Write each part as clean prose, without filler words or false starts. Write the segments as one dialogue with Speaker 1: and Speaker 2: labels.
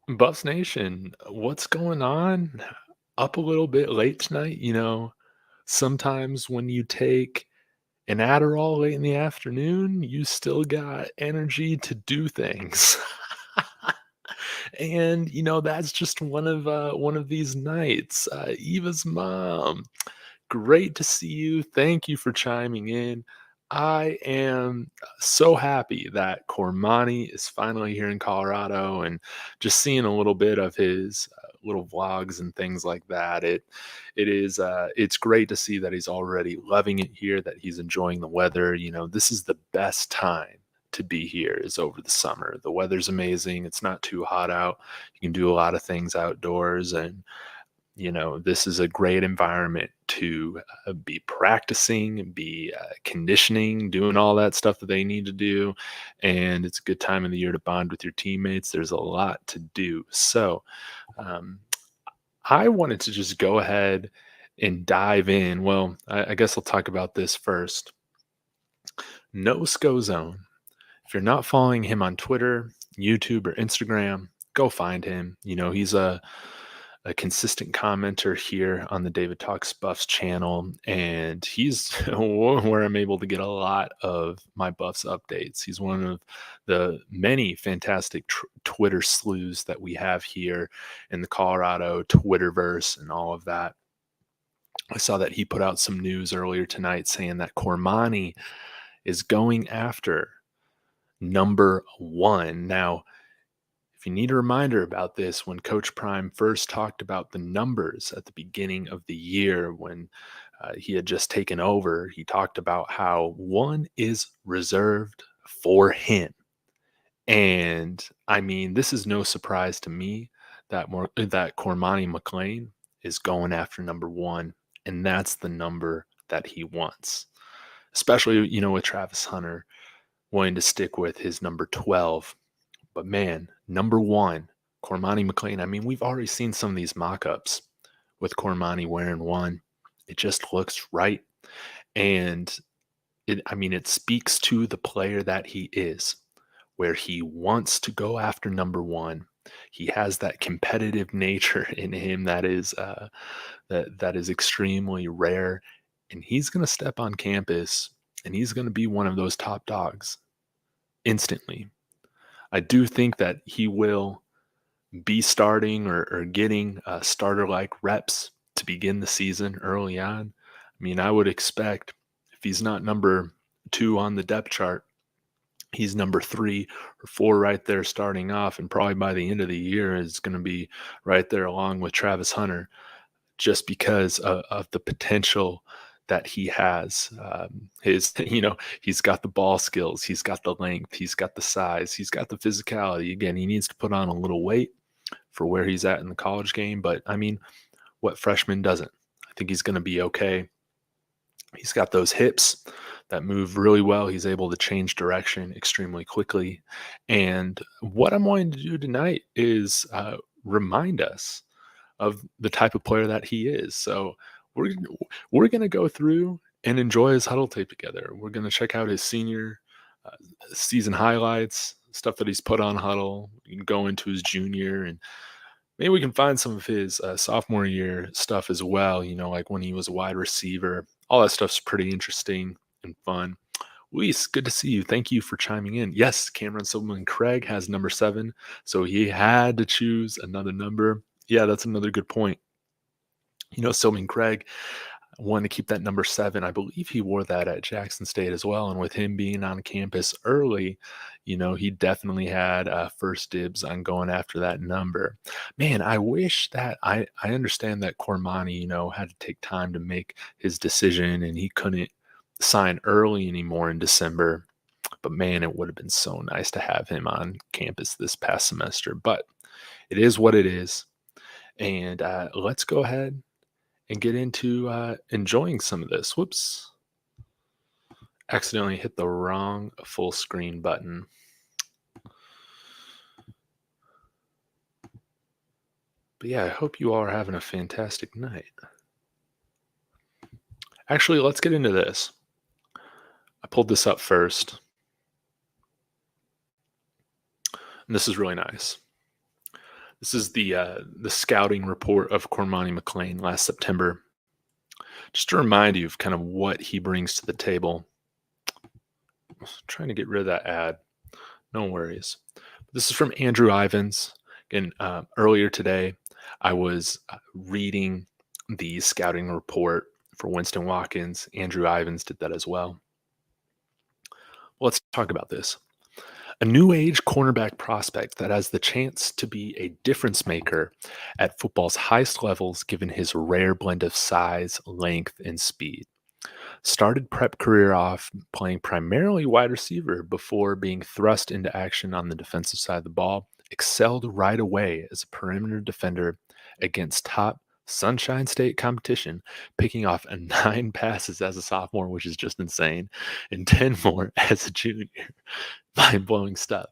Speaker 1: Buffs Nation, what's going on? Up a little bit late tonight. Sometimes when you take an Adderall late in the afternoon, you still got energy to do things. And that's just one of these nights. Eva's mom, great to see you. Thank you for chiming in. I am so happy that Cormani is finally here in Colorado and just seeing a little bit of his little vlogs and things like that. It's great to see that he's already loving it here, that he's enjoying the weather. This is the best time to be here is over the summer. The weather's amazing. It's not too hot out. You can do a lot of things outdoors, and this is a great environment to be practicing, be conditioning, doing all that stuff that they need to do. And it's a good time of the year to bond with your teammates. There's a lot to do. So um, I wanted to just go ahead and dive in. Well, I guess I'll talk about this first. No Sco Zone. If you're not following him on Twitter, YouTube, or Instagram, go find him. He's a consistent commenter here on the David Talks Buffs channel, and he's where I'm able to get a lot of my Buffs updates. He's one of the many fantastic Twitter slews that we have here in the Colorado Twitterverse and all of that. I saw that he put out some news earlier tonight saying that Cormani is going after number one. Now, if you need a reminder about this, when Coach Prime first talked about the numbers at the beginning of the year, when he had just taken over, he talked about how one is reserved for him. And I mean, this is no surprise to me that Cormani McClain is going after number one, and that's the number that he wants. Especially, with Travis Hunter wanting to stick with his number 12. But man, number one, Cormani McClain. I mean, we've already seen some of these mock-ups with Cormani wearing one. It just looks right. And it speaks to the player that he is, where he wants to go after number one. He has that competitive nature in him that is extremely rare. And he's going to step on campus and he's going to be one of those top dogs instantly. I do think that he will be starting or getting starter-like reps to begin the season early on. I mean, I would expect if he's not number 2 on the depth chart, he's number 3 or 4 right there starting off, and probably by the end of the year is going to be right there along with Travis Hunter, just because of the potential that he has. He's got the ball skills, he's got the length, he's got the size, he's got the physicality. Again, he needs to put on a little weight for where he's at in the college game, but I mean, what freshman doesn't? I think he's going to be okay. He's got those hips that move really well. He's able to change direction extremely quickly. And what I'm wanting to do tonight is remind us of the type of player that he is. So we're we're going to go through and enjoy his huddle tape together. We're going to check out his senior season highlights, stuff that he's put on huddle. We can go into his junior, and maybe we can find some of his sophomore year stuff as well. Like when he was a wide receiver. All that stuff's pretty interesting and fun. Luis, good to see you. Thank you for chiming in. Yes, Cameron Silverman Craig has number 7, so he had to choose another number. Yeah, that's another good point. Silverman Craig wanted to keep that number 7. I believe he wore that at Jackson State as well. And with him being on campus early, he definitely had first dibs on going after that number. Man, I wish that I understand that Cormani, had to take time to make his decision and he couldn't sign early anymore in December. But man, it would have been so nice to have him on campus this past semester. But it is what it is. And let's go ahead and get into enjoying some of this. Whoops. Accidentally hit the wrong full screen button. But yeah, I hope you all are having a fantastic night. Actually, let's get into this. I pulled this up first. And this is really nice. This is the scouting report of Cormani McClain last September. Just to remind you of kind of what he brings to the table. Trying to get rid of that ad. No worries. This is from Andrew Ivins. Again, earlier today, I was reading the scouting report for Winston Watkins. Andrew Ivins did that as well. Let's talk about this. A new age cornerback prospect that has the chance to be a difference maker at football's highest levels given his rare blend of size, length, and speed. Started prep career off playing primarily wide receiver before being thrust into action on the defensive side of the ball. Excelled right away as a perimeter defender against top Sunshine State competition, picking off 9 passes as a sophomore, which is just insane, and 10 more as a junior. Mind blowing stuff.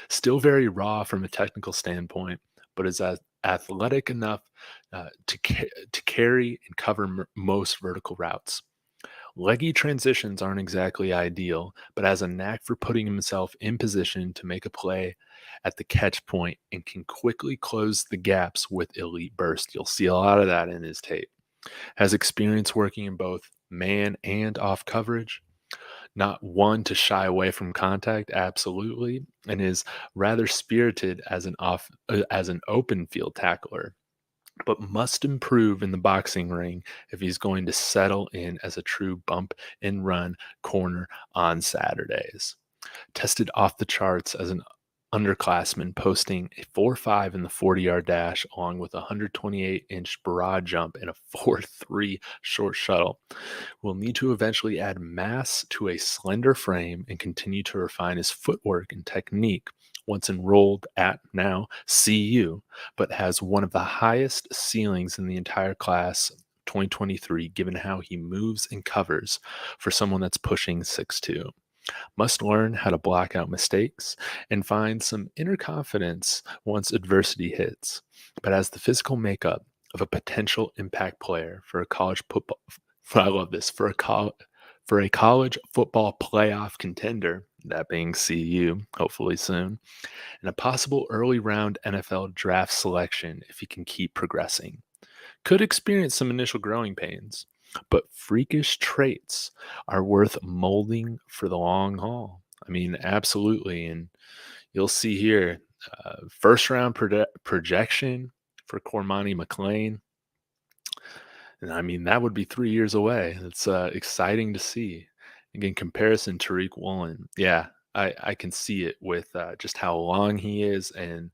Speaker 1: Still very raw from a technical standpoint, but is athletic enough to carry and cover most vertical routes. Leggy transitions aren't exactly ideal, but has a knack for putting himself in position to make a play at the catch point and can quickly close the gaps with elite burst. You'll see a lot of that in his tape. Has experience working in both man and off coverage. Not one to shy away from contact, absolutely, and is rather spirited as an open field tackler, but must improve in the boxing ring if he's going to settle in as a true bump and run corner on Saturdays. Tested off the charts as an underclassman, posting a 4.5 in the 40-yard dash along with a 128-inch broad jump and a 4.3 short shuttle. Will need to eventually add mass to a slender frame and continue to refine his footwork and technique once enrolled at now CU, but has one of the highest ceilings in the entire class 2023 given how he moves and covers for someone that's pushing 6'2". Must learn how to block out mistakes and find some inner confidence once adversity hits, but has the physical makeup of a potential impact player for a college football. I love this for a college football playoff contender, that being CU, hopefully soon, and a possible early round NFL draft selection if he can keep progressing. Could experience some initial growing pains, but freakish traits are worth molding for the long haul. I mean, absolutely. And you'll see here, first round projection for Cormani McClain. And I mean, that would be 3 years away. It's exciting to see. Again, comparison Tariq Woolen. Yeah, I can see it with just how long he is. And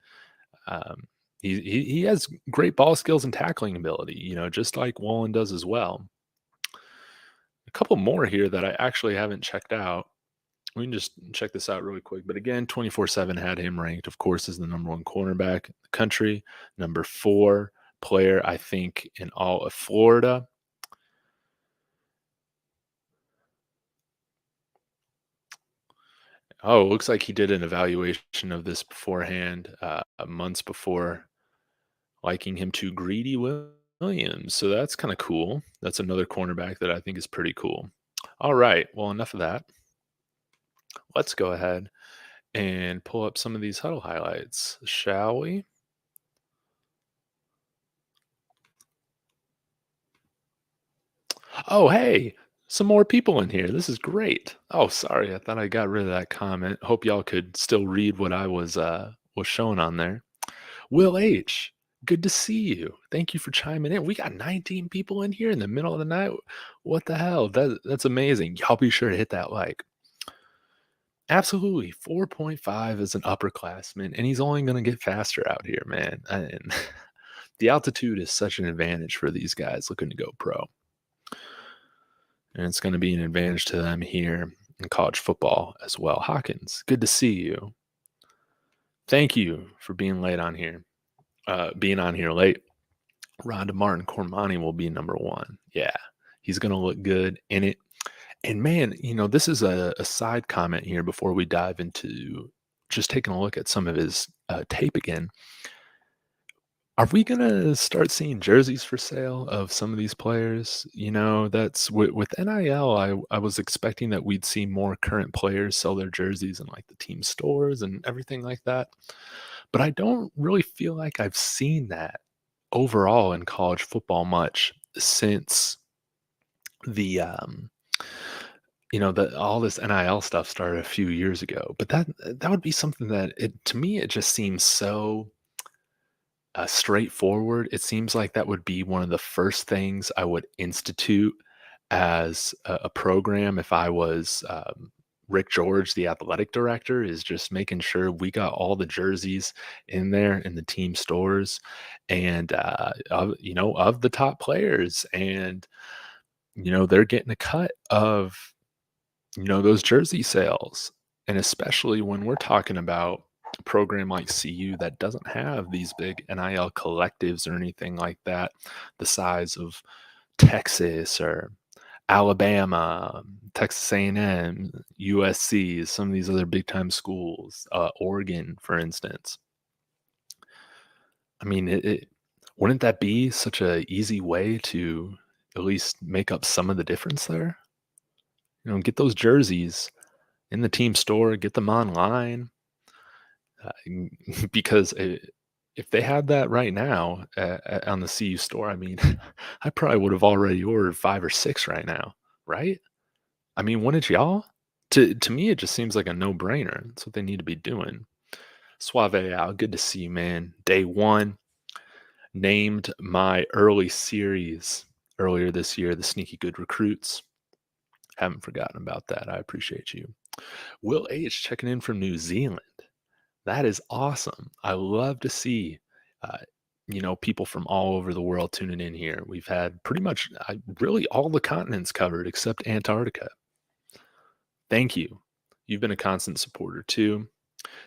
Speaker 1: um, he has great ball skills and tackling ability, just like Woolen does as well. A couple more here that I actually haven't checked out. We can just check this out really quick. But again, 24/7 had him ranked, of course, as the number one cornerback in the country, number 4 player, I think, in all of Florida. Oh, it looks like he did an evaluation of this beforehand, months before, liking him to Greedy Williams. So that's kind of cool. That's another cornerback that I think is pretty cool. All right. Well, enough of that. Let's go ahead and pull up some of these huddle highlights, shall we? Oh, hey, some more people in here. This is great. Oh, sorry. I thought I got rid of that comment. Hope y'all could still read what I was showing on there. Will H, good to see you. Thank you for chiming in. We got 19 people in here in the middle of the night. What the hell? That's amazing. Y'all be sure to hit that like. Absolutely. 4.5 is an upperclassman, and he's only going to get faster out here, man. And the altitude is such an advantage for these guys looking to go pro. And it's going to be an advantage to them here in college football as well. Hawkins, good to see you. Thank you for being late on here. Being on here late. Rhonda Martin, Cormani will be number 1. Yeah, he's going to look good in it. And man, this is a side comment here before we dive into just taking a look at some of his tape again. Are we going to start seeing jerseys for sale of some of these players? That's with NIL, I was expecting that we'd see more current players sell their jerseys in like the team stores and everything like that. but I don't really feel like I've seen that overall in college football much since the the all this NIL stuff started a few years ago. But that would be something that to me it just seems so straightforward. It seems like that would be one of the first things I would institute as a program if I was Rick George, the athletic director, is just making sure we got all the jerseys in there in the team stores and of the top players, and they're getting a cut of those jersey sales. And especially when we're talking about a program like CU that doesn't have these big NIL collectives or anything like that, the size of Texas or Alabama, Texas A&M, USC, some of these other big time schools, Oregon, for instance. I mean, wouldn't that be such a easy way to at least make up some of the difference there? Get those jerseys in the team store, get them online, because if they had that right now on the CU store, I mean, I probably would have already ordered 5 or 6 right now, right? I mean, wouldn't y'all? To me, it just seems like a no-brainer. That's what they need to be doing. Suave out. Good to see you, man. Day one, named my early series earlier this year, the Sneaky Good Recruits. Haven't forgotten about that. I appreciate you. Will H checking in from New Zealand. That is awesome. I love to see, uh, people from all over the world tuning in here. We've had pretty much really all the continents covered except Antarctica. Thank you. You've been a constant supporter too.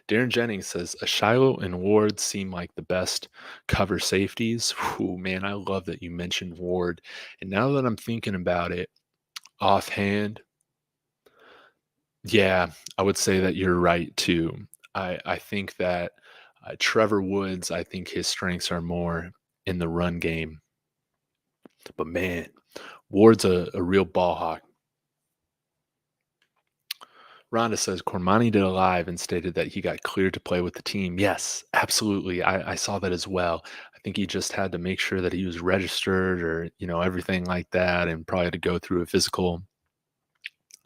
Speaker 1: Darren Jennings says, Shiloh and Ward seem like the best cover safeties. Whew, man, I love that you mentioned Ward. And now that I'm thinking about it offhand, yeah, I would say that you're right too. I think that Trevor Woods, I think his strengths are more in the run game. But man, Ward's a real ball hawk. Rhonda says Cormani did a live and stated that he got cleared to play with the team. Yes, absolutely. I saw that as well. I think he just had to make sure that he was registered or, everything like that, and probably to go through a physical.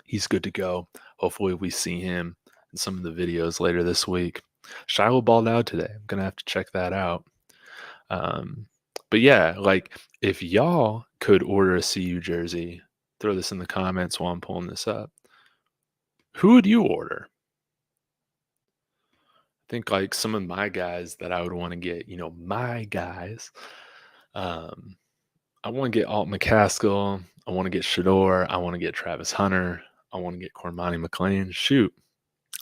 Speaker 1: He's good to go. Hopefully we see him in some of the videos later this week. Shiloh balled out today. I'm going to have to check that out. Um, but yeah, like if y'all could order a CU jersey, throw this in the comments while I'm pulling this up. Who would you order? I think like some of my guys that I would want to get, my guys. Um, I want to get Alt McCaskill. I want to get Shador. I want to get Travis Hunter. I want to get Cormani McClain. Shoot,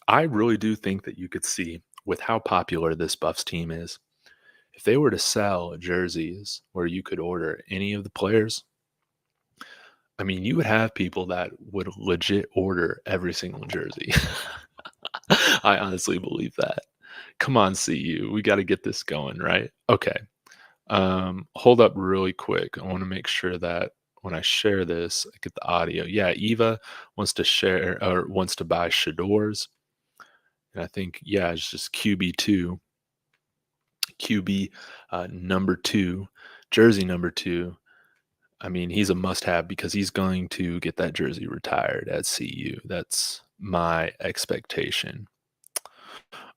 Speaker 1: I really do think that you could see with how popular this Buffs team is, if they were to sell jerseys where you could order any of the players, I mean, you would have people that would legit order every single jersey. I honestly believe that. Come on, CU. We got to get this going, right? Okay. Hold up really quick. I want to make sure that when I share this, I get the audio. Yeah, Eva wants to share or wants to buy Shador's. And I think, yeah, it's just QB2, QB number 2, jersey number 2. I mean, he's a must have because he's going to get that jersey retired at CU. That's my expectation.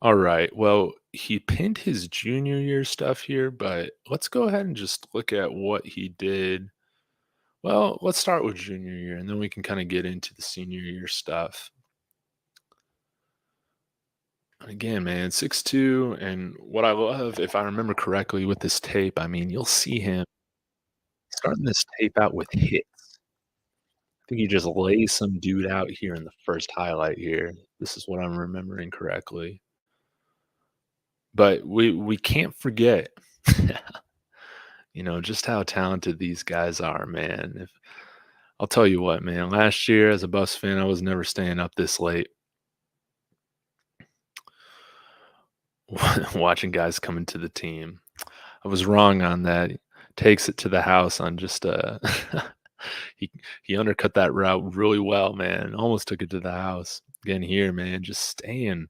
Speaker 1: All right. Well, he pinned his junior year stuff here, but let's go ahead and just look at what he did. Well, let's start with junior year and then we can kind of get into the senior year stuff. Again, man, 6'2", and what I love, if I remember correctly with this tape, I mean, you'll see him starting this tape out with hits. I think he just lays some dude out here in the first highlight here. This is what I'm remembering correctly. But we can't forget, just how talented these guys are, man. I'll tell you what, man, last year as a Buffs fan, I was never staying up this late watching guys coming to the team. I was wrong on that. Takes it to the house on just he undercut that route really well, man. Almost took it to the house. Again here, man, just staying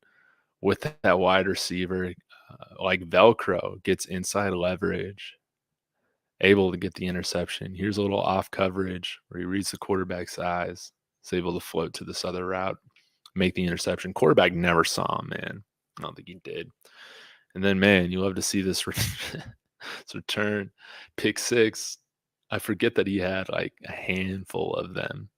Speaker 1: with that wide receiver, like Velcro, gets inside leverage, able to get the interception. Here's a little off coverage where he reads the quarterback's eyes, is able to float to this other route, make the interception. Quarterback never saw him, man. I don't think he did. And then, man, you love to see this, this return, pick six. I forget that he had like a handful of them.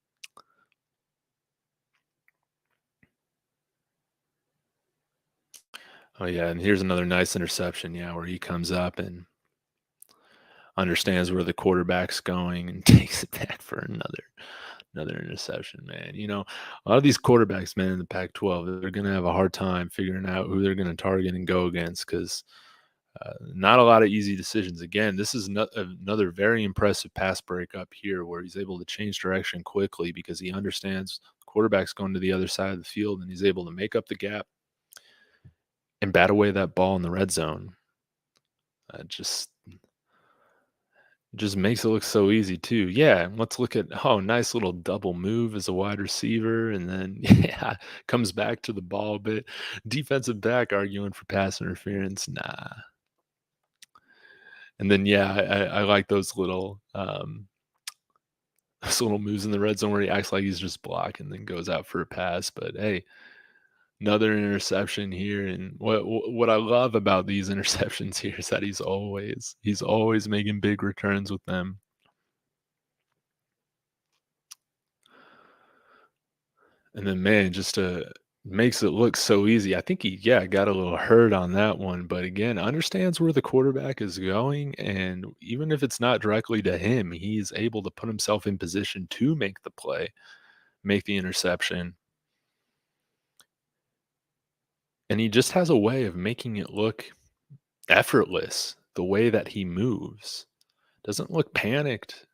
Speaker 1: Oh yeah, and here's another nice interception, yeah, where he comes up and understands where the quarterback's going and takes it back for another interception, man. A lot of these quarterbacks, man, in the Pac-12, they're going to have a hard time figuring out who they're going to target and go against because not a lot of easy decisions. Again, this is another very impressive pass break up here where he's able to change direction quickly because he understands the quarterback's going to the other side of the field and he's able to make up the gap and bat away that ball in the red zone. Just makes it look so easy too. Yeah, let's look at nice little double move as a wide receiver, and then yeah, comes back to the ball a bit. Defensive back arguing for pass interference, nah. And then yeah, I like those little those little moves in the red zone where he acts like he's just blocking, then goes out for a pass. But hey, another interception here, and what I love about these interceptions here is that he's always making big returns with them. And then, man, just makes it look so easy. I think he, yeah, got a little hurt on that one, but again, understands where the quarterback is going, and even if it's not directly to him, he's able to put himself in position to make the play, make the interception, and he just has a way of making it look effortless. The way that he moves doesn't look panicked.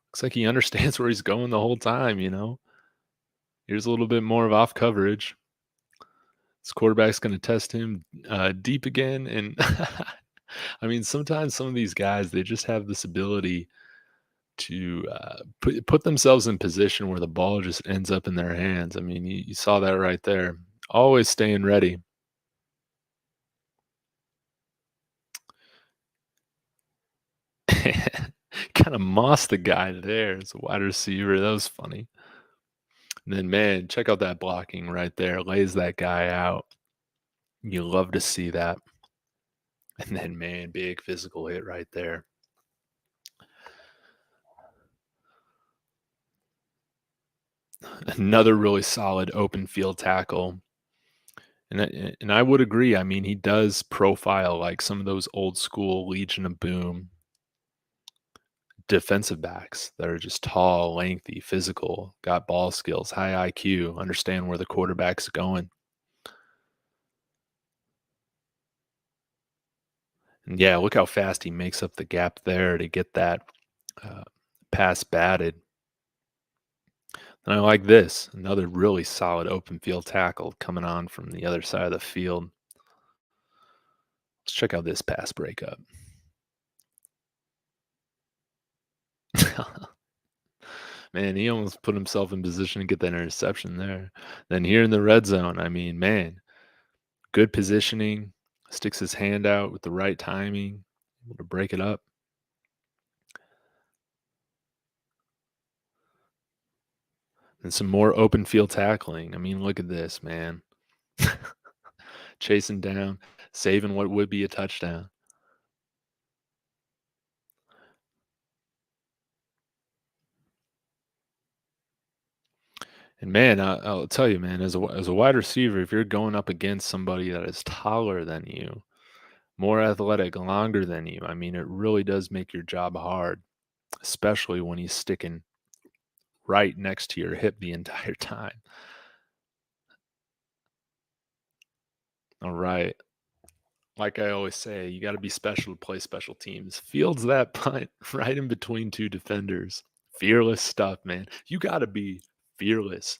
Speaker 1: Looks like he understands where he's going the whole time. Here's a little bit more of off coverage. This quarterback's going to test him deep again. And I mean, sometimes some of these guys, they just have this ability to put themselves in position where the ball just ends up in their hands. I mean, you saw that right there. Always staying ready. Kind of mossed the guy there as a wide receiver. That was funny. And then, man, check out that blocking right there. Lays that guy out. You love to see that. And then, man, big physical hit right there. Another really solid open field tackle. And I would agree. I mean, he does profile like some of those old school Legion of Boom defensive backs that are just tall, lengthy, physical, got ball skills, high IQ, understand where the quarterback's going. And yeah, look how fast he makes up the gap there to get that uh, pass batted. And I like this, another really solid open field tackle coming on from the other side of the field. Let's check out this pass breakup. Man, he almost put himself in position to get that interception there. Then here in the red zone, I mean, man, good positioning, sticks his hand out with the right timing, able to break it up. And some more open field tackling. I mean, look at this, man. Chasing down, saving what would be a touchdown. And man, I'll tell you, man, as a wide receiver, if you're going up against somebody that is taller than you, more athletic, longer than you, I mean, it really does make your job hard, especially when he's sticking right next to your hip the entire time. All right. Like I always say, you got to be special to play special teams. Fields that punt right in between two defenders. Fearless stuff, man. You got to be fearless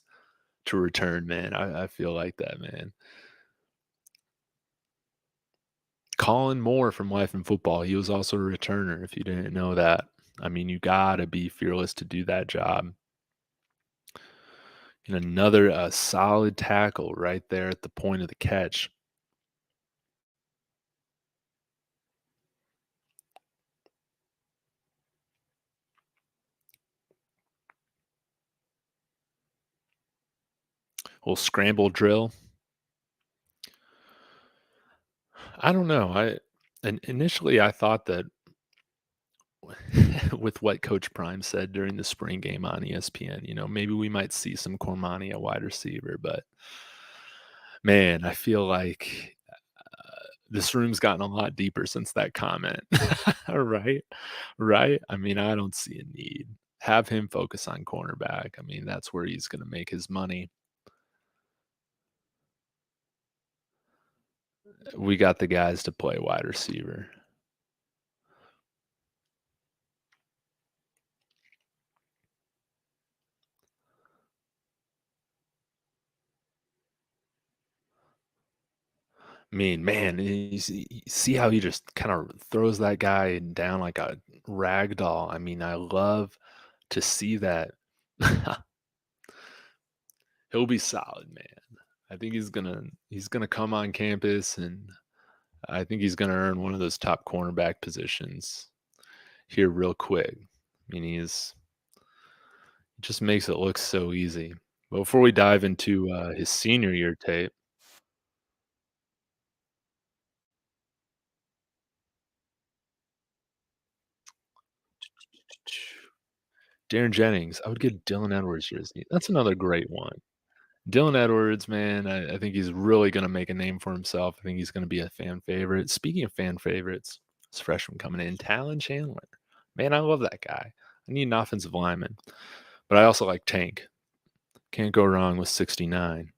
Speaker 1: to return, man. I feel like that, man. Colin Moore from Life in Football, he was also a returner, if you didn't know that. I mean, you got to be fearless to do that job. And another solid tackle right there at the point of the catch. Little scramble drill. I don't know. Initially I thought that with what Coach Prime said during the spring game on ESPN, maybe we might see some Cormani at wide receiver, but man, I feel like this room's gotten a lot deeper since that comment. Right? Right? I mean, I don't see a need. Have him focus on cornerback. I mean, that's where he's going to make his money. We got the guys to play wide receiver. I mean, man, you see how he just kind of throws that guy down like a rag doll. I mean, I love to see that. He'll be solid, man. I think he's gonna come on campus, and I think he's gonna earn one of those top cornerback positions here real quick. I mean, he just makes it look so easy. But before we dive into his senior year tape, Darren Jennings, I would get Dylan Edwards jersey. That's another great one. Dylan Edwards, man, I think he's really going to make a name for himself. I think he's going to be a fan favorite. Speaking of fan favorites, this freshman coming in, Talon Chandler. Man, I love that guy. I need an offensive lineman, but I also like Tank. Can't go wrong with 69.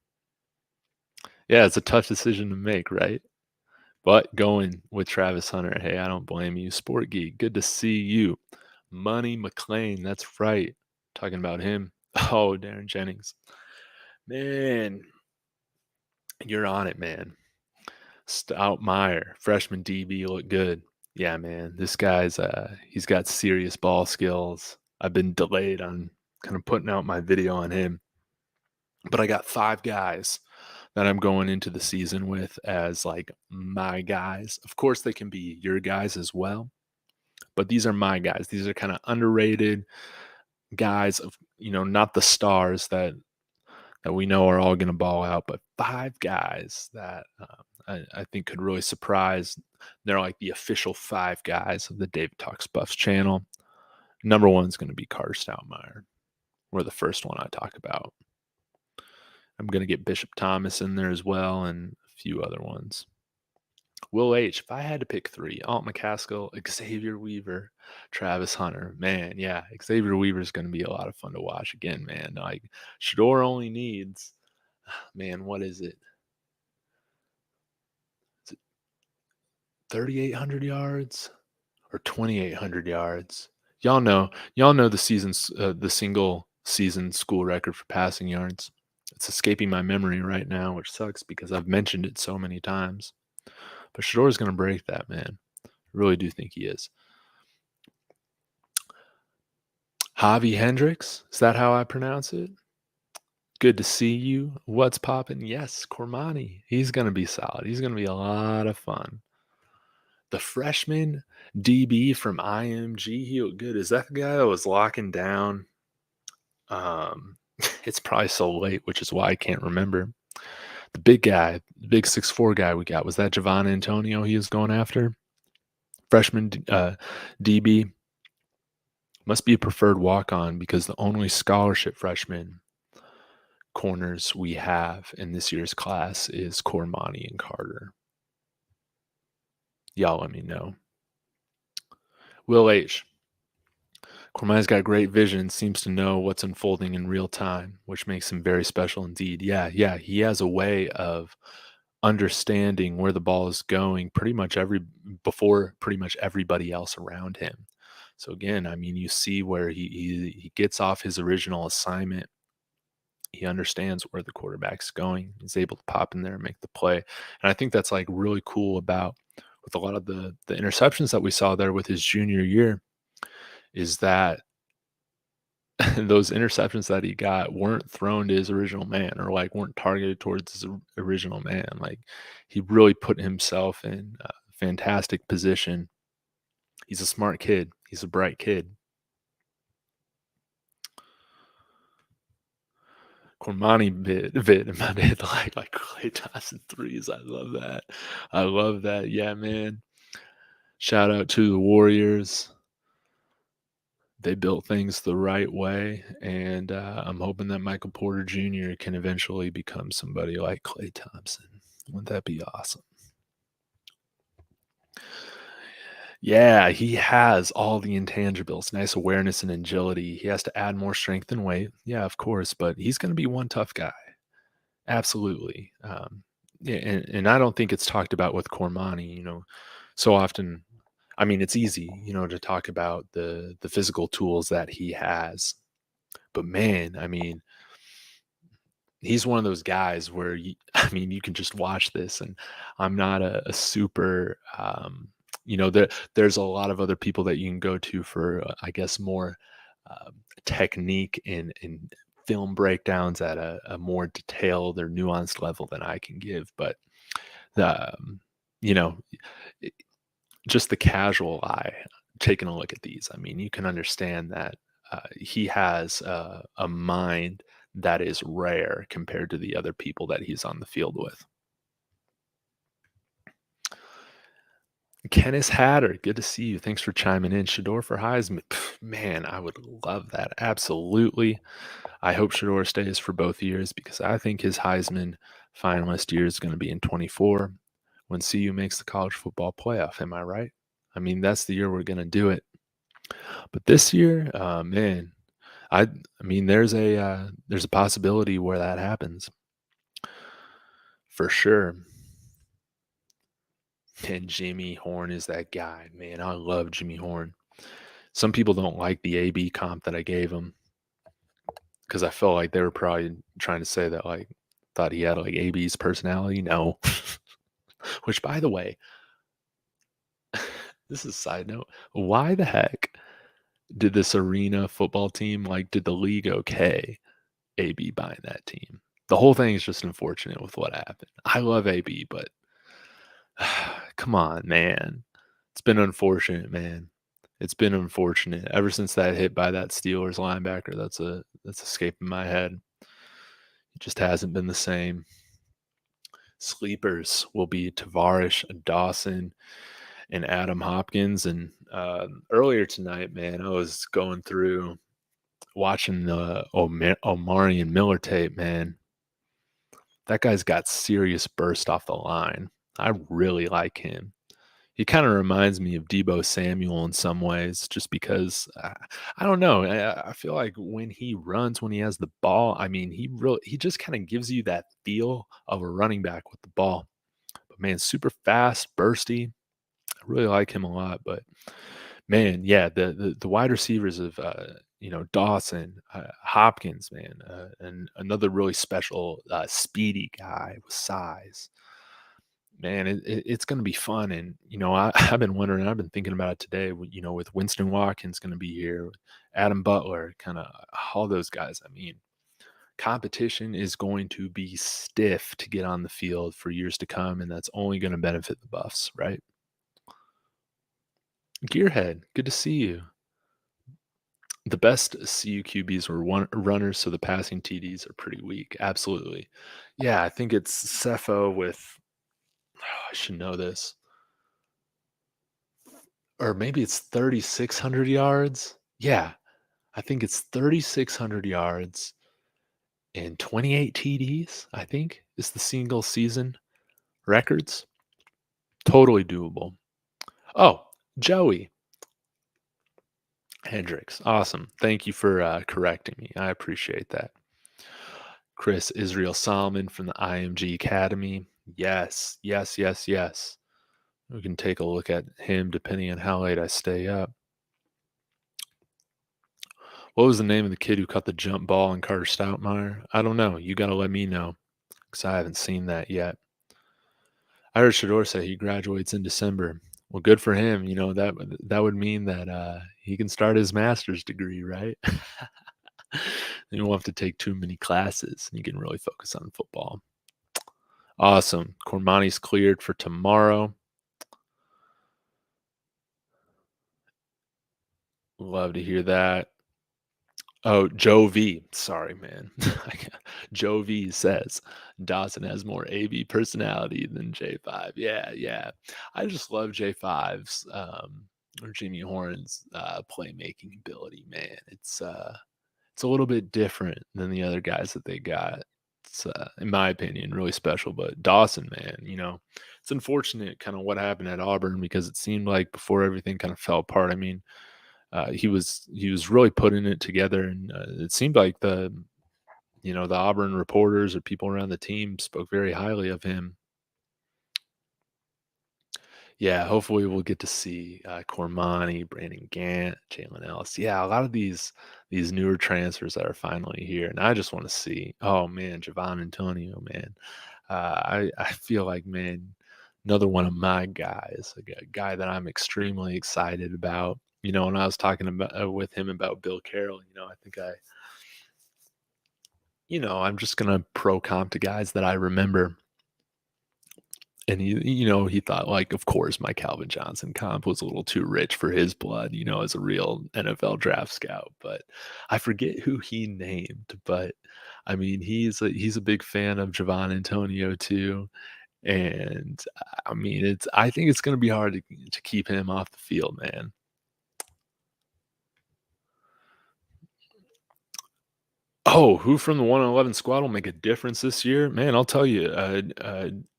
Speaker 1: Yeah, it's a tough decision to make, right? But going with Travis Hunter, hey, I don't blame you. Sport Geek, good to see you. Money McClain, that's right. Talking about him. Oh, Darren Jennings. Man, you're on it, man. Stoutmeyer, freshman DB, look good. Yeah, man, this guy's he's got serious ball skills. I've been delayed on kind of putting out my video on him, but I got 5 guys that I'm going into the season with as like my guys. Of course, they can be your guys as well, but these are my guys. These are kind of underrated guys of not the stars that we know are all going to ball out, but 5 guys that I think could really surprise. They're like the official 5 guys of the David Talks Buffs channel. Number 1 is going to be Carter Stoutmeyer. We're the first one I talk about. I'm going to get Bishop Thomas in there as well and a few other ones. Will H, if I had to pick 3, Alt McCaskill, Xavier Weaver, Travis Hunter. Man, yeah, Xavier Weaver is going to be a lot of fun to watch again, man. Like, Shador only needs, man, what is it? Is it 3,800 yards or 2,800 yards? Y'all know the single season school record for passing yards. It's escaping my memory right now, which sucks because I've mentioned it so many times. But Shador's going to break that, man. I really do think he is. Javi Hendricks, is that how I pronounce it? Good to see you. What's poppin'? Yes, Cormani. He's going to be solid. He's going to be a lot of fun. The freshman DB from IMG, he looked good. Is that the guy that was locking down? It's probably so late, which is why I can't remember. The big guy, the big 6'4" guy we got, was that Javon Antonio he was going after? Freshman DB. Must be a preferred walk-on because the only scholarship freshman corners we have in this year's class is Cormani and Carter. Y'all let me know. Will H. Cormani's got great vision, seems to know what's unfolding in real time, which makes him very special indeed. Yeah, he has a way of understanding where the ball is going before pretty much everybody else around him. So again, I mean, you see where he gets off his original assignment. He understands where the quarterback's going. He's able to pop in there and make the play. And I think that's like really cool about with a lot of the interceptions that we saw there with his junior year is that those interceptions that he got weren't thrown to his original man or like weren't targeted towards his original man. Like he really put himself in a fantastic position. He's a smart kid. He's a bright kid. Cormani bit in my mid like Klay Thompson threes. I love that. I love that. Yeah, man. Shout out to the Warriors. They built things the right way, and I'm hoping that Michael Porter Jr. can eventually become somebody like Klay Thompson. Wouldn't that be awesome? Yeah, he has all the intangibles, nice awareness and agility. He has to add more strength and weight. Yeah, of course, but he's going to be one tough guy. Absolutely. Yeah, and I don't think it's talked about with Cormani, so often. I mean, it's easy, to talk about the physical tools that he has. But man, I mean, he's one of those guys where I mean, you can just watch this, and I'm not a super, there's a lot of other people that you can go to for, I guess, more technique and film breakdowns at a more detailed or nuanced level than I can give. But the, you know, it- just the casual eye taking a look at these, I mean, you can understand that he has a mind that is rare compared to the other people that he's on the field with. Kenneth Hatter, good to see you. Thanks for chiming in. Shador for Heisman. Man, I would love that. Absolutely. I hope Shador stays for both years because I think his Heisman finalist year is going to be in 24 when CU makes the college football playoff. Am I right? I mean, that's the year we're going to do it. But this year, man, I mean, there's a possibility where that happens for sure. And Jimmy Horn is that guy, man. I love Jimmy Horn. Some people don't like the AB comp that I gave him because I felt like they were probably trying to say that like thought he had like AB's personality. No, which by the way, this is a side note. Why the heck did this arena football team like did the league okay AB buying that team? The whole thing is just unfortunate with what happened. I love AB, but come on, man. It's been unfortunate, man. It's been unfortunate ever since that hit by that Steelers linebacker. That's escaping my head. It just hasn't been the same. Sleepers will be Tavarish, Dawson, and Adam Hopkins. And earlier tonight, man, I was going through watching the Omari and Miller tape. Man, that guy's got serious burst off the line. I really like him. He kind of reminds me of Debo Samuel in some ways, just because I don't know. I feel like when he runs, when he has the ball, I mean, he just kind of gives you that feel of a running back with the ball. But man, super fast, bursty. I really like him a lot. But man, yeah, the wide receivers of Dawson, Hopkins, man, and another really special speedy guy with size. Man, it's going to be fun. And, I've been wondering, I've been thinking about it today, with Winston Watkins going to be here, Adam Butler, kind of all those guys. I mean, competition is going to be stiff to get on the field for years to come. And that's only going to benefit the Buffs, right? Gearhead, good to see you. The best CU QBs were runners, so the passing TDs are pretty weak. Absolutely. Yeah, I think it's Cepho with, I should know this, or maybe it's 3,600 yards. Yeah, I think it's 3,600 yards and 28 TDs, I think, is the single season records. Totally doable. Oh, Joey Hendricks. Awesome. Thank you for correcting me. I appreciate that. Chris Israel Solomon from the IMG Academy. Yes, yes, yes, yes. We can take a look at him depending on how late I stay up. What was the name of the kid who caught the jump ball in Carter Stoutmeyer? I don't know. You got to let me know because I haven't seen that yet. I heard Shador say he graduates in December. Well, good for him. That would mean that he can start his master's degree, right? You won't have to take too many classes. You can really focus on football. Awesome. Cormani's cleared for tomorrow. Love to hear that. Oh, Joe V. Sorry, man. Joe V says Dawson has more AV personality than J5. Yeah, yeah. I just love J5's or Jimmy Horn's playmaking ability, man. It's a little bit different than the other guys that they got. It's in my opinion really special. But Dawson, man, it's unfortunate kind of what happened at Auburn because it seemed like before everything kind of fell apart. I mean, he was really putting it together, and it seemed like the Auburn reporters or people around the team spoke very highly of him. Yeah, hopefully we'll get to see Cormani, Brandon Gant, Jalen Ellis. Yeah, a lot of these newer transfers that are finally here, and I just want to see. Oh man, Javon Antonio, man. I feel like, man, another one of my guys, a guy that I'm extremely excited about. When I was talking about with him about Bill Carroll, I think I'm just gonna pro comp to guys that I remember. And he thought, like, of course, my Calvin Johnson comp was a little too rich for his blood, as a real NFL draft scout. But I forget who he named, but I mean, he's a big fan of Javon Antonio too. And I mean, I think it's going to be hard to keep him off the field, man. Oh, who from the 111 squad will make a difference this year? Man, I'll tell you,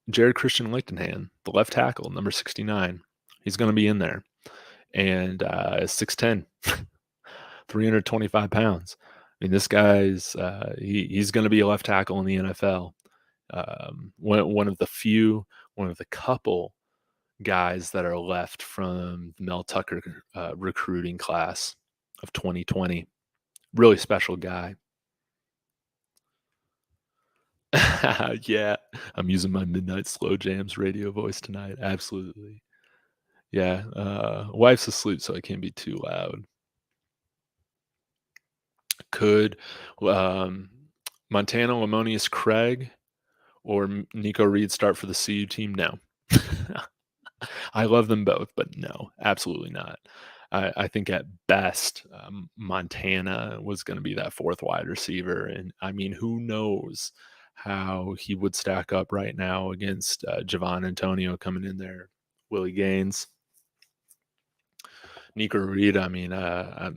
Speaker 1: Jared Christian Lichtenhan, the left tackle, number 69. He's going to be in there. And 6'10", 325 pounds. I mean, this guy's he's going to be a left tackle in the NFL. One of the couple guys that are left from the Mel Tucker recruiting class of 2020. Really special guy. Yeah, I'm using my midnight slow jams radio voice tonight. Absolutely. Yeah, wife's asleep, so I can't be too loud. Could um, Montana Lamonius Craig or Nico Reed start for the CU team? No. I love them both, but no, absolutely not. I think at best, Montana was going to be that fourth wide receiver. And I mean, who knows how he would stack up right now against Javon Antonio coming in there, Willie Gaines. Nico Reed, I mean, I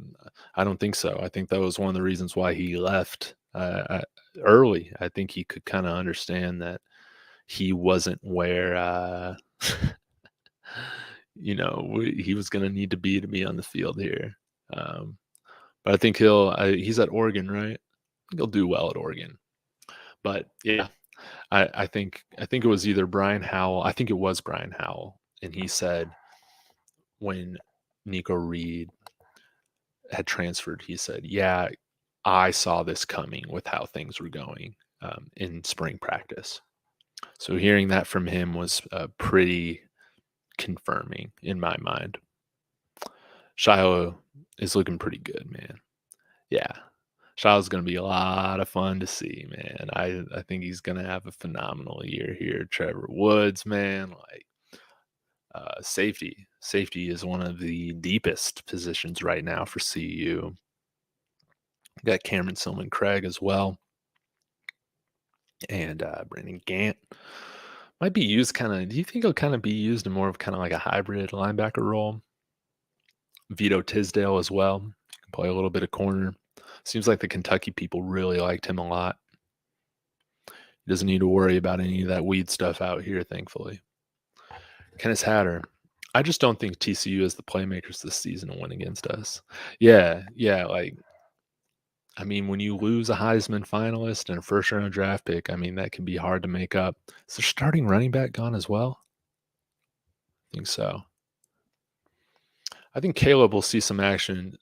Speaker 1: don't think so. I think that was one of the reasons why he left early. I think he could kind of understand that he wasn't where he was going to need to be on the field here. Um, but I think he's at Oregon, right? I think he'll do well at Oregon. But yeah, I think it was either Brian Howell. I think it was Brian Howell, and he said when Nico Reed had transferred, he said, "Yeah, I saw this coming with how things were going in spring practice." So hearing that from him was pretty confirming in my mind. Shiloh is looking pretty good, man. Yeah. Shiloh's going to be a lot of fun to see, man. I think he's going to have a phenomenal year here. Trevor Woods, man, like Safety is one of the deepest positions right now for CU. Got Cameron Silman Craig as well. And Brandon Gant might be used do you think he'll kind of be used in more of kind of like a hybrid linebacker role? Vito Tisdale as well. Can play a little bit of corner. Seems like the Kentucky people really liked him a lot. He doesn't need to worry about any of that weed stuff out here, thankfully. Kenneth Hatter. I just don't think TCU has the playmakers this season to win against us. Yeah, yeah. Like, I mean, when you lose a Heisman finalist and a first round draft pick, I mean, that can be hard to make up. Is their starting running back gone as well? I think so. I think Caleb will see some action.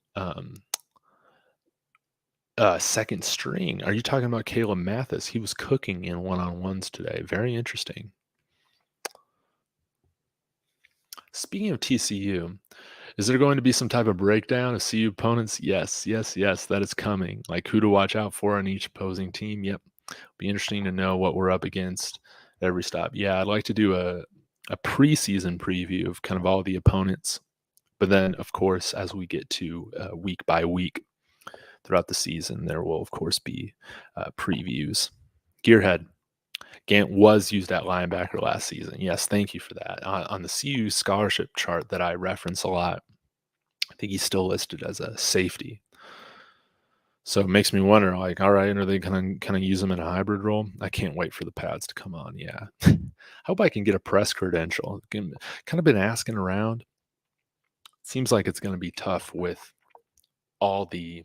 Speaker 1: Second string. Are you talking about Caleb Mathis? He was cooking in one-on-ones today. Very interesting. Speaking of TCU, is there going to be some type of breakdown of CU opponents? Yes, yes, yes, that is coming. Like who to watch out for on each opposing team. Yep. Be interesting to know what we're up against every stop. Yeah, I'd like to do a preseason preview of kind of all the opponents. But then, of course, as we get to week by week, throughout the season. There will, of course, be previews. Gearhead. Gant was used at linebacker last season. Yes, thank you for that. On the CU scholarship chart that I reference a lot, I think he's still listed as a safety. So it makes me wonder, like, all right, are they gonna kind of use him in a hybrid role? I can't wait for the pads to come on. Yeah, hope I can get a press credential. Kind of been asking around. Seems like it's going to be tough with all the,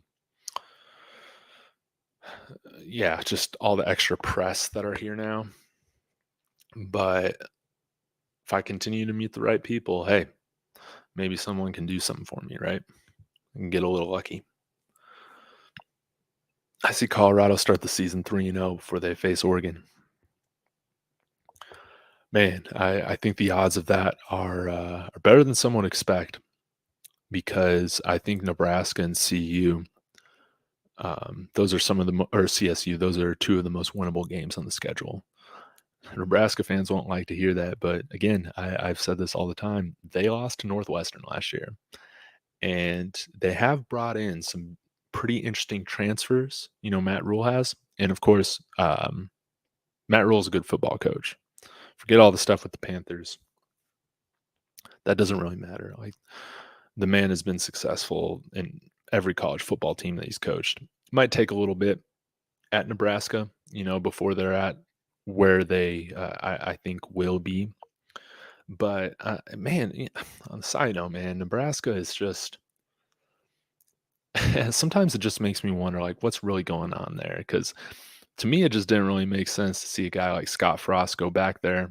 Speaker 1: just all the extra press that are here now. But if I continue to meet the right people, hey, maybe someone can do something for me, right? I can get a little lucky. I see Colorado start the season 3-0 before they face Oregon. Man, I think the odds of that are better than some would expect, because I think Nebraska and CU, those are some of the or CSU, those are two of the most winnable games on the schedule. Nebraska fans won't like to hear that, but again, I've said this all the time. They lost to Northwestern last year, and they have brought in some pretty interesting transfers. Matt Rule has, and of course, Matt Rule is a good football coach. Forget all the stuff with the Panthers. That doesn't really matter. Like, the man has been successful in every college football team that he's coached. It might take a little bit at Nebraska, before they're at where they, I think, will be. But man, on a side note, man, Nebraska is just sometimes it just makes me wonder, like, what's really going on there? Because to me, it just didn't really make sense to see a guy like Scott Frost go back there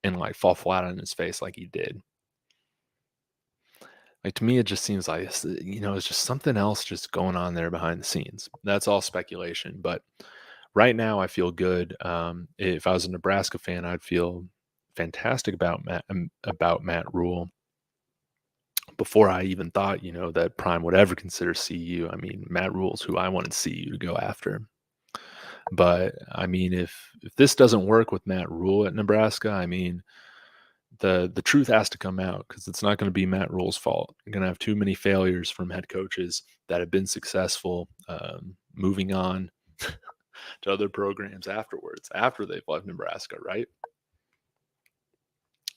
Speaker 1: and like fall flat on his face like he did. Like, to me, it just seems like it's just something else just going on there behind the scenes. That's all speculation, but right now I feel good. If I was a Nebraska fan, I'd feel fantastic about Matt Rule. Before I even thought, that Prime would ever consider CU. I mean, Matt Rule's who I wanted CU to go after. But I mean, if this doesn't work with Matt Rule at Nebraska, I mean, the truth has to come out, because it's not going to be Matt Rule's fault. You're going to have too many failures from head coaches that have been successful, moving on to other programs afterwards, after they've left Nebraska, right?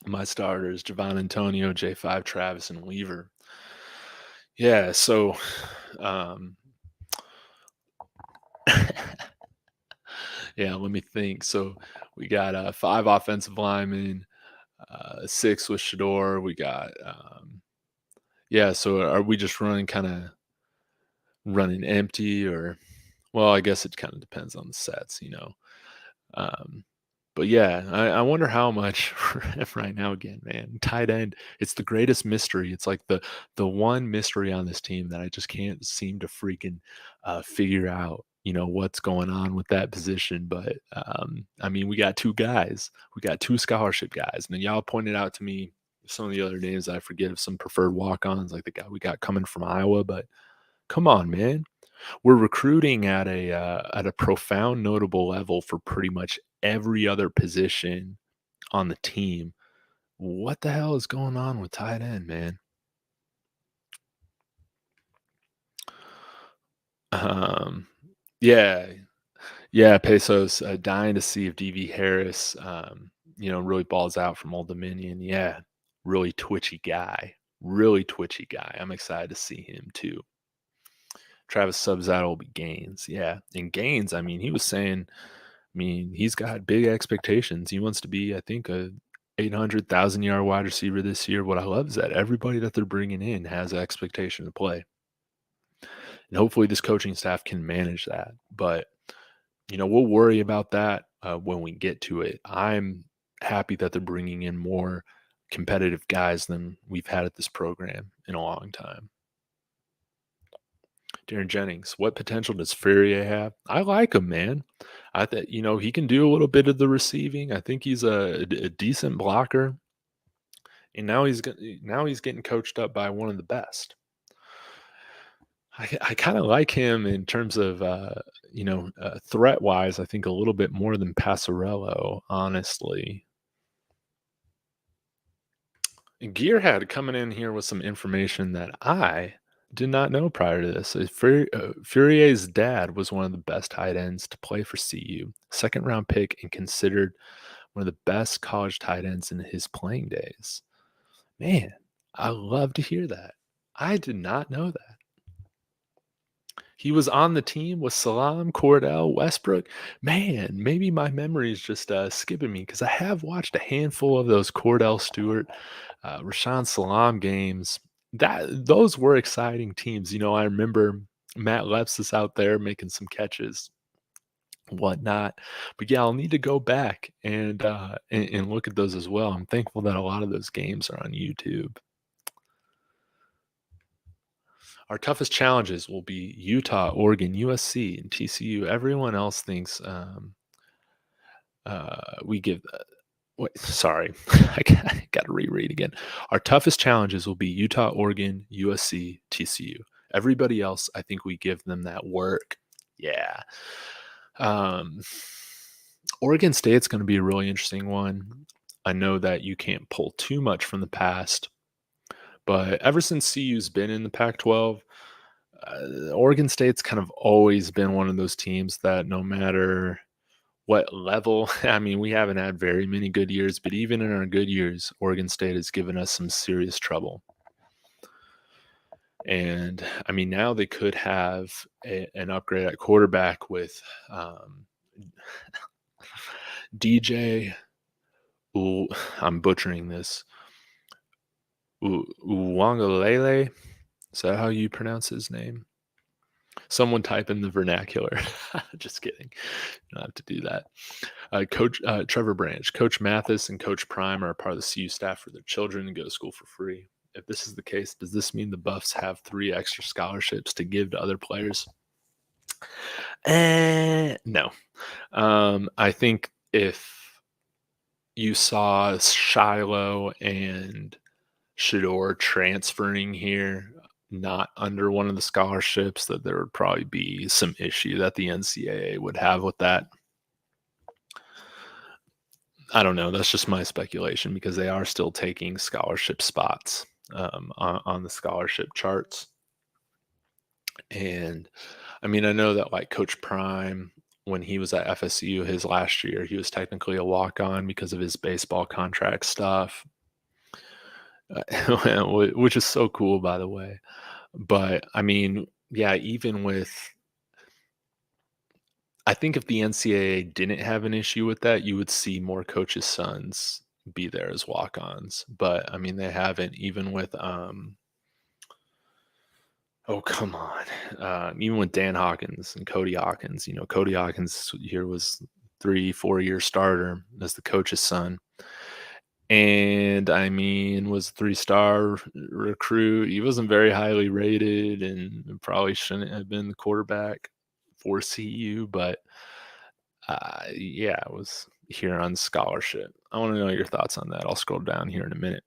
Speaker 1: My starters, Javon Antonio, J5 Travis, and Weaver. Yeah, so yeah, let me think. So we got 5 offensive linemen, 6 with Shador. We got so are we just running empty, or, well, I guess it kind of depends on the sets. Um, but yeah, I wonder how much right now again, man. Tight end, it's the greatest mystery. It's like the one mystery on this team that I just can't seem to freaking figure out. What's going on with that position. But I mean, we got 2 guys, we got 2 scholarship guys, and then y'all pointed out to me some of the other names I forget of, some preferred walk-ons, like the guy we got coming from Iowa. But come on, man. We're recruiting at a profound, notable level for pretty much every other position on the team. What the hell is going on with tight end, man? Um, yeah, yeah. Pesos, dying to see if DV Harris, really balls out from Old Dominion. Yeah, really twitchy guy. Really twitchy guy. I'm excited to see him too. Travis subs out will be Gaines. Yeah. And Gaines, I mean, he was saying, I mean, he's got big expectations. He wants to be, I think, a 800,000-yard wide receiver this year. What I love is that everybody that they're bringing in has an expectation to play. And hopefully this coaching staff can manage that. But, we'll worry about that when we get to it. I'm happy that they're bringing in more competitive guys than we've had at this program in a long time. Darren Jennings, what potential does Ferrier have? I like him, man. I think he can do a little bit of the receiving. I think he's a decent blocker, and now he's getting coached up by one of the best. I kind of like him in terms of threat wise. I think a little bit more than Passarello, honestly. And Gearhead coming in here with some information that I Did not know prior to this. Fourier's dad was one of the best tight ends to play for CU, second round pick and considered one of the best college tight ends in his playing days. Man, I love to hear that. I did not know that. He was on the team with Salam, Cordell, Westbrook. Man, maybe my memory is just skipping me because I have watched a handful of those Cordell Stewart, Rashawn Salam games. Those were exciting teams. I remember Matt Lepsis out there making some catches, whatnot. But yeah, I'll need to go back and look at those as well. I'm thankful that a lot of those games are on YouTube. Our toughest challenges will be Utah, Oregon, USC, and TCU. Everyone else thinks we give. Wait, sorry, I got to reread again. Our toughest challenges will be Utah, Oregon, USC, TCU. Everybody else, I think we give them that work. Yeah. Um, Oregon State's going to be a really interesting one. I know that you can't pull too much from the past, but ever since CU's been in the Pac-12, Oregon State's kind of always been one of those teams that no matter what level, I mean, we haven't had very many good years, but even in our good years, Oregon State has given us some serious trouble. And I mean, now they could have an upgrade at quarterback with DJ. I'm butchering this. Uwangalele. Is that how you pronounce his name? Someone type in the vernacular. Just kidding. You don't have to do that. Coach Trevor Branch, Coach Mathis, and Coach Prime are part of the CU staff for their children and go to school for free. If this is the case, does this mean the Buffs have 3 extra scholarships to give to other players? No. I think if you saw Shiloh and Shador transferring here, not under one of the scholarships, that there would probably be some issue that the NCAA would have with that. I don't know. That's just my speculation because they are still taking scholarship spots on the scholarship charts. And I mean, I know that like Coach Prime, when he was at FSU his last year, he was technically a walk-on because of his baseball contract stuff, which is so cool, by the way. But I mean, yeah, even with, I think if the NCAA didn't have an issue with that, you would see more coaches' sons be there as walk-ons. But I mean, they haven't, even with oh, come on. Even with Dan Hawkins and Cody Hawkins, Cody Hawkins here was 3-4 year starter as the coach's son. And I mean, was a 3-star recruit. He wasn't very highly rated and probably shouldn't have been the quarterback for CU, but yeah, it was here on scholarship. I want to know your thoughts on that. I'll scroll down here in a minute.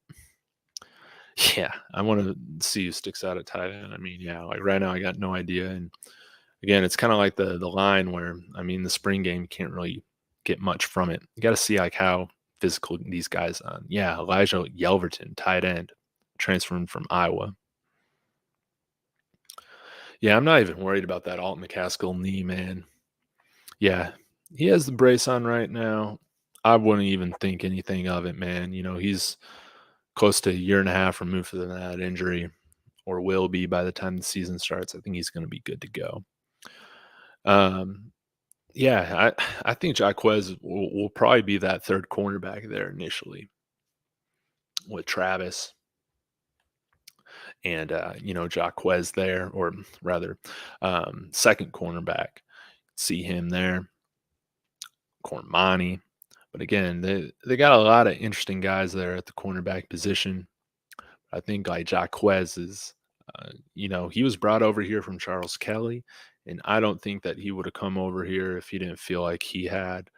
Speaker 1: Yeah, I want to see who sticks out at tight end. I mean, yeah, like right now I got no idea. And again, it's kind of like the line where, I mean, the spring game can't really get much from it. You got to see like how physical these guys on. Yeah, Elijah Yelverton, tight end, transferring from Iowa. Yeah, I'm not even worried about that Alt McCaskill knee, man. Yeah, he has the brace on right now. I wouldn't even think anything of it, man. He's close to a year and a half removed from that injury, or will be by the time the season starts. I think he's going to be good to go. Yeah, I think Jaquez will probably be that third cornerback there initially with Travis and, Jaquez there, or rather second cornerback. See him there, Cormani. But again, they got a lot of interesting guys there at the cornerback position. I think like Jaquez is, he was brought over here from Charles Kelly, and I don't think that he would have come over here if he didn't feel like he had,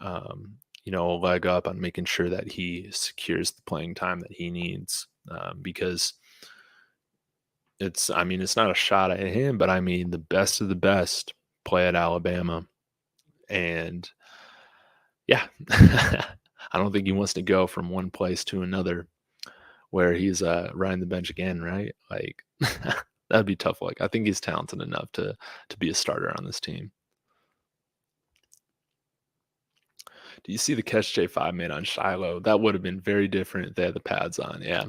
Speaker 1: a leg up on making sure that he secures the playing time that he needs. Because it's not a shot at him, but I mean, the best of the best play at Alabama. And yeah, I don't think he wants to go from one place to another where he's riding the bench again, right? Like, That'd be tough luck. I think he's talented enough to be a starter on this team. Do you see the catch J5 made on Shiloh? That would have been very different if they had the pads on. Yeah.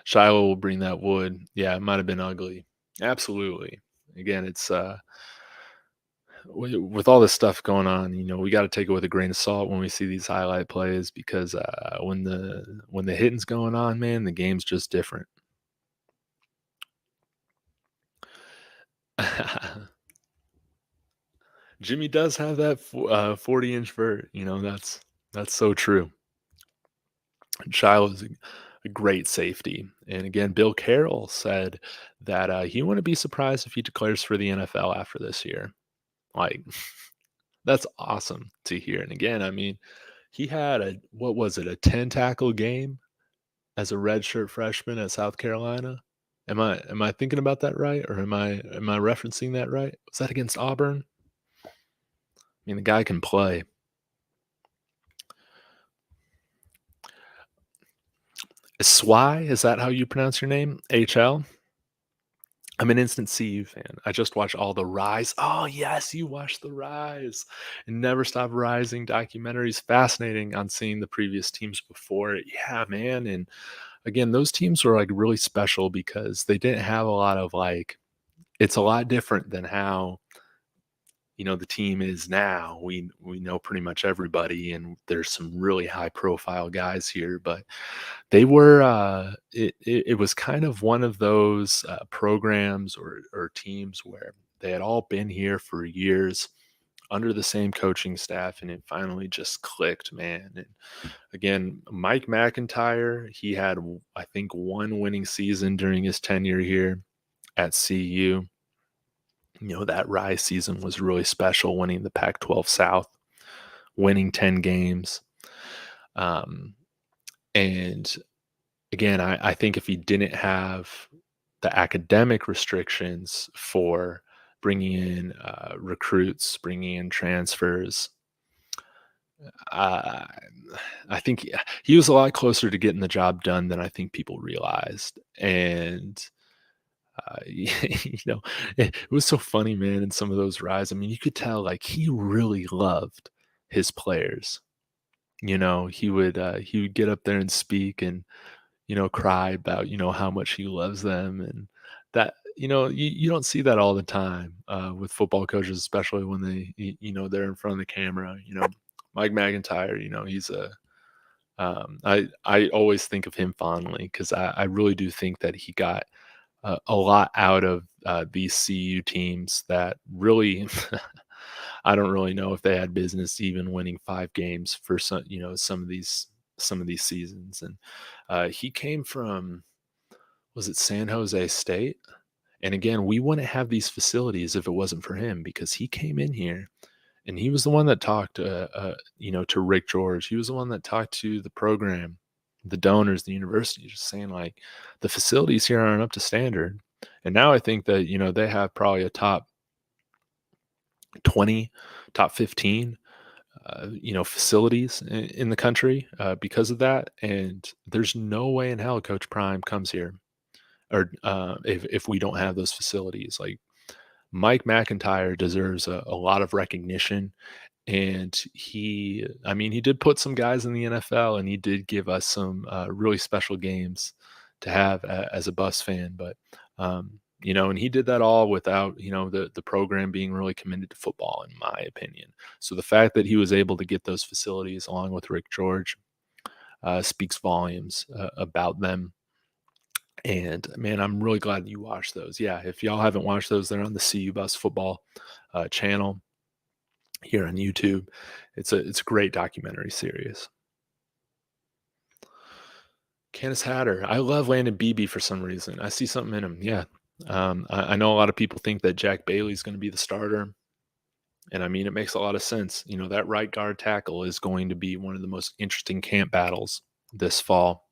Speaker 1: Shiloh will bring that wood. Yeah, it might have been ugly. Absolutely. Again, it's with all this stuff going on, we got to take it with a grain of salt when we see these highlight plays because when the hitting's going on, man, the game's just different. Jimmy does have that 40-inch vert. That's so true. Shiloh is a great safety. And again, Bill Carroll said that he wouldn't be surprised if he declares for the NFL after this year. Like, that's awesome to hear. And again, I mean, he had what was it, a 10 tackle game as a redshirt freshman at South Carolina. Am I thinking about that right? Or am I referencing that right? Was that against Auburn? I mean, the guy can play. Swy, is that how you pronounce your name? HL? I'm an instant CU fan. I just watched all the Rise. Oh, yes, you watched the Rise and Never Stop Rising documentaries. Fascinating on seeing the previous teams before it. Yeah, man. And again, those teams were like really special because they didn't have a lot of like, it's a lot different than how the team is now. We know pretty much everybody, and there's some really high profile guys here, but they were it was kind of one of those programs or teams where they had all been here for years under the same coaching staff, and it finally just clicked, man. And again, Mike McIntyre, he had, I think, one winning season during his tenure here at CU. That Rise season was really special, winning the Pac-12 South, winning 10 games. And again, I think if he didn't have the academic restrictions for bringing in recruits, bringing in transfers, uh, I think he was a lot closer to getting the job done than I think people realized. And it was so funny, man, in some of those rides. I mean, you could tell like he really loved his players. He would get up there and speak and cry about how much he loves them, and that you don't see that all the time with football coaches, especially when they're in front of the camera. Mike McIntyre, he's I always think of him fondly because I really do think that he got a lot out of these CU teams that really I don't really know if they had business even winning 5 games for some of these seasons. And he came from, was it San Jose State? And again, we wouldn't have these facilities if it wasn't for him because he came in here and he was the one that talked to Rick George. He was the one that talked to the program, the donors, the university, just saying like the facilities here aren't up to standard. And now I think that they have probably a top 20, top 15 facilities in the country because of that. And there's no way in hell Coach Prime comes here or if we don't have those facilities. Like Mike McIntyre deserves a lot of recognition. And he did put some guys in the NFL, and he did give us some really special games to have as a Buffs fan. But and he did that all without the program being really committed to football, in my opinion. So the fact that he was able to get those facilities along with Rick George speaks volumes about them. And man, I'm really glad you watched those. Yeah, if y'all haven't watched those, they're on the CU Bus football channel here on YouTube. It's a great documentary series. Candace Hatter. I love Landon Beebe for some reason. I see something in him. Yeah. I know a lot of people think that Jack Bailey's going to be the starter. And I mean, it makes a lot of sense. That right guard tackle is going to be one of the most interesting camp battles this fall.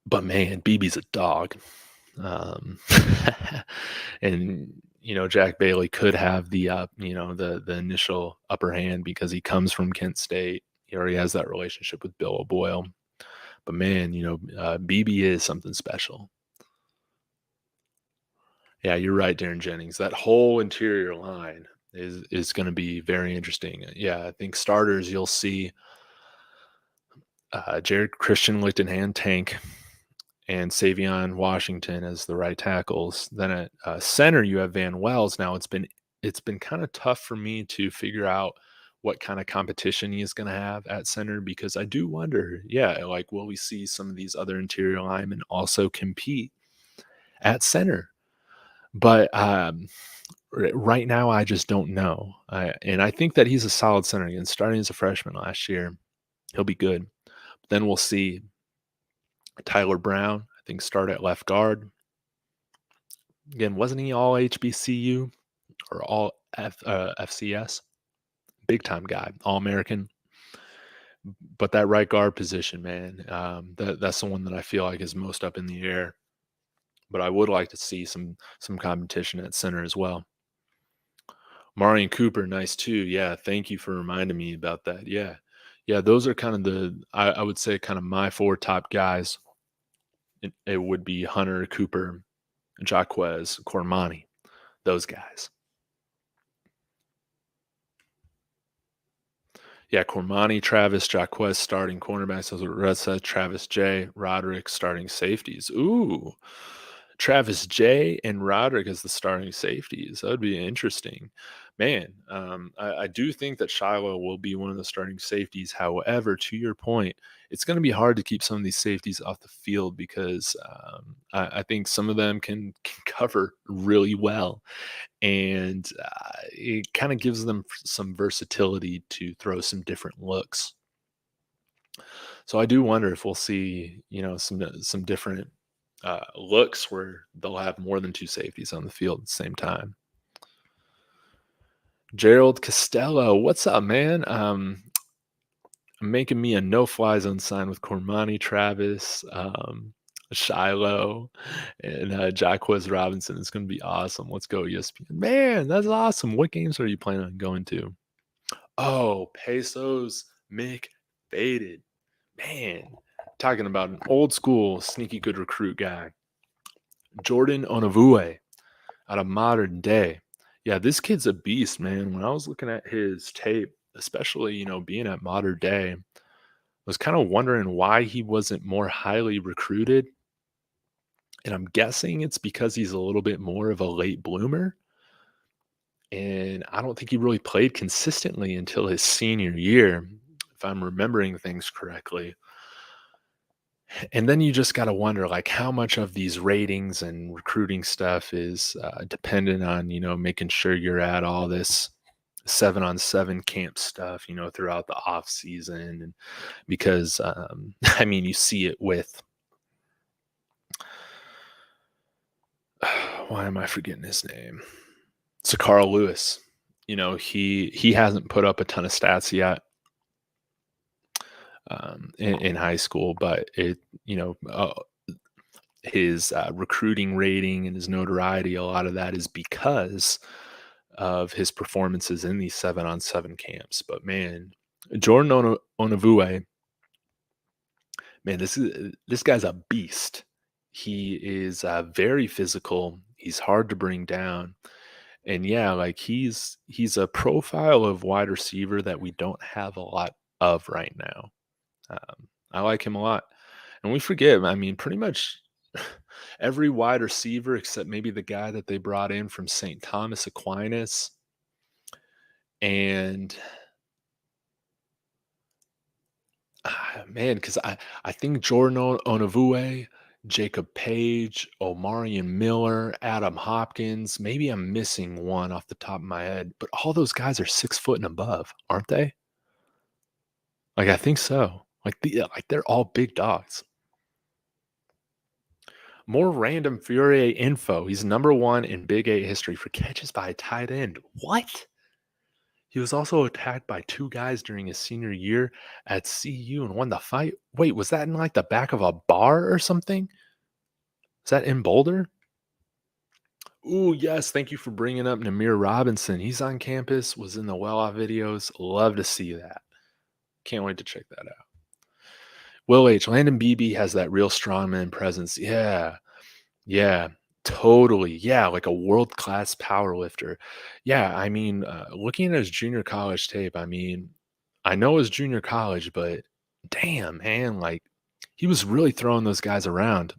Speaker 1: But man, Beebe's a dog. And Jack Bailey could have the the initial upper hand because he comes from Kent State. He already has that relationship with Bill O'Boyle. But man, BB is something special. Yeah, you're right, Darren Jennings. That whole interior line is going to be very interesting. Yeah, I think starters you'll see Jared Christian, Lichtenhand, Tank, and Savion Washington as the right tackles. Then at center, you have Van Wells. Now it's been kind of tough for me to figure out what kind of competition he is going to have at center because I do wonder, yeah, like will we see some of these other interior linemen also compete at center? But right now, I just don't know. And I think that he's a solid center again. Starting as a freshman last year, he'll be good. Then we'll see Tyler Brown, I think, start at left guard. Again, wasn't he all HBCU or all FCS? Big time guy, all American. But that right guard position, man, that's the one that I feel like is most up in the air. But I would like to see some competition at center as well. Marion Cooper, nice too. Yeah, thank you for reminding me about that. Yeah. Yeah, those are kind of I would say kind of my four top guys. It would be Hunter, Cooper, Jaquez, Cormani, those guys. Yeah, Cormani, Travis, Jaquez starting cornerbacks. Those are Red said. Travis J, Roderick starting safeties. Ooh, Travis J and Roderick as the starting safeties. That would be interesting. Man, I do think that Shiloh will be one of the starting safeties. However, to your point, it's going to be hard to keep some of these safeties off the field because I think some of them can cover really well and it kind of gives them some versatility to throw some different looks. So I do wonder if we'll see, some different looks where they'll have more than two safeties on the field at the same time. Gerald Costello, what's up, man? Making me a no-fly zone sign with Cormani, Travis, Shiloh, and Jacquez Robinson. It's going to be awesome. Let's go, ESPN. Man, that's awesome. What games are you planning on going to? Oh, Pesos McFaded. Man, talking about an old school sneaky good recruit guy. Jordan Onavue out of modern day. Yeah, this kid's a beast, man. When I was looking at his tape, especially, being at modern day, was kind of wondering why he wasn't more highly recruited. And I'm guessing it's because he's a little bit more of a late bloomer. And I don't think he really played consistently until his senior year, if I'm remembering things correctly. And then you just got to wonder, like, how much of these ratings and recruiting stuff is dependent on, making sure you're at all this 7-on-7 camp stuff, throughout the off season. And because, I mean, you see it with, why am I forgetting his name? Sakara Lewis. He hasn't put up a ton of stats yet in high school, but his recruiting rating and his notoriety, a lot of that is because of his performances in these 7-on-7 camps. But man, Jordan Onavue, man, this guy's a beast. He is very physical. He's hard to bring down. And yeah, like he's a profile of wide receiver that we don't have a lot of right now. I like him a lot. And we forget, I mean, pretty much every wide receiver except maybe the guy that they brought in from St. Thomas Aquinas. And man, because I think Jordan Onavue, Jacob Page, Omarion Miller, Adam Hopkins. Maybe I'm missing one off the top of my head, but all those guys are 6 foot and above, aren't they? Like I think so. Like they're all big dogs. More random Fury info. He's number 1 in Big 8 history for catches by a tight end. What? He was also attacked by 2 guys during his senior year at CU and won the fight. Wait, was that in like the back of a bar or something? Is that in Boulder? Ooh, yes. Thank you for bringing up Namir Robinson. He's on campus, was in the well-off videos. Love to see that. Can't wait to check that out. Will H. Landon Beebe has that real strongman presence. Yeah. Yeah. Totally. Yeah, like a world-class power lifter. Yeah, I mean, looking at his junior college tape, I mean, I know his junior college, but damn, man, like he was really throwing those guys around.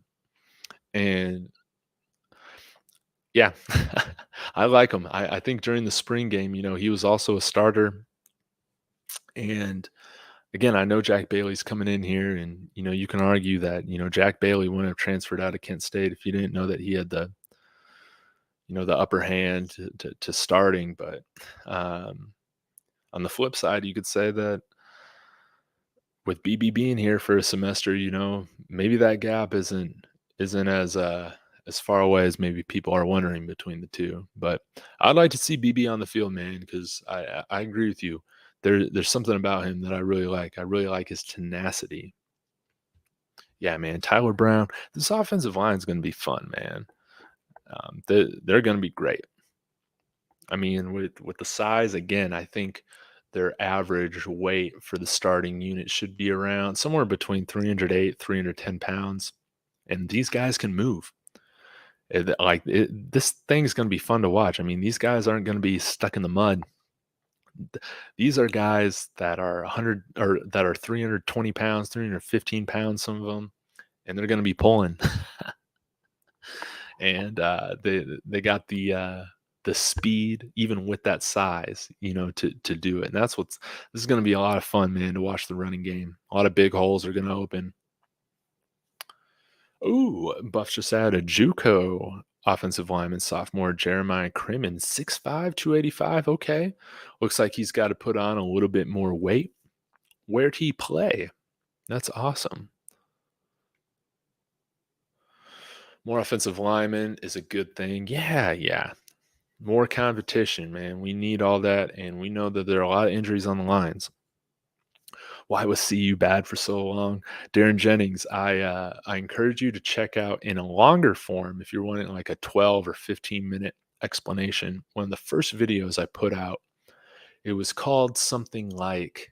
Speaker 1: And yeah, I like him. I think during the spring game, he was also a starter. And again, I know Jack Bailey's coming in here, and you can argue that Jack Bailey wouldn't have transferred out of Kent State if you didn't know that he had the upper hand to starting. But um, on the flip side, you could say that with BB being here for a semester, maybe that gap isn't as far away as maybe people are wondering between the two. But I'd like to see BB on the field, man, because I agree with you. There's something about him that I really like. I really like his tenacity. Yeah, man. Tyler Brown. This offensive line is going to be fun, man. They're going to be great. I mean, with the size, again, I think their average weight for the starting unit should be around somewhere between 308, 310 pounds. And these guys can move. This thing's going to be fun to watch. I mean, these guys aren't going to be stuck in the mud. These are guys that are 100 or that are 320 pounds, 315 pounds, some of them, and they're going to be pulling. And they got the speed even with that size, to do it. And this is going to be a lot of fun, man, to watch the running game. A lot of big holes are going to open. Ooh, Buff just added JUCO offensive lineman sophomore Jeremiah Crimmon, 6'5", 285. Okay, looks like he's got to put on a little bit more weight. Where'd he play? That's awesome. More offensive linemen is a good thing. Yeah, yeah. More competition, man. We need all that, and we know that there are a lot of injuries on the lines. Why was CU bad for so long? Darren Jennings, I encourage you to check out in a longer form if you're wanting like a 12 or 15-minute explanation. One of the first videos I put out, it was called something like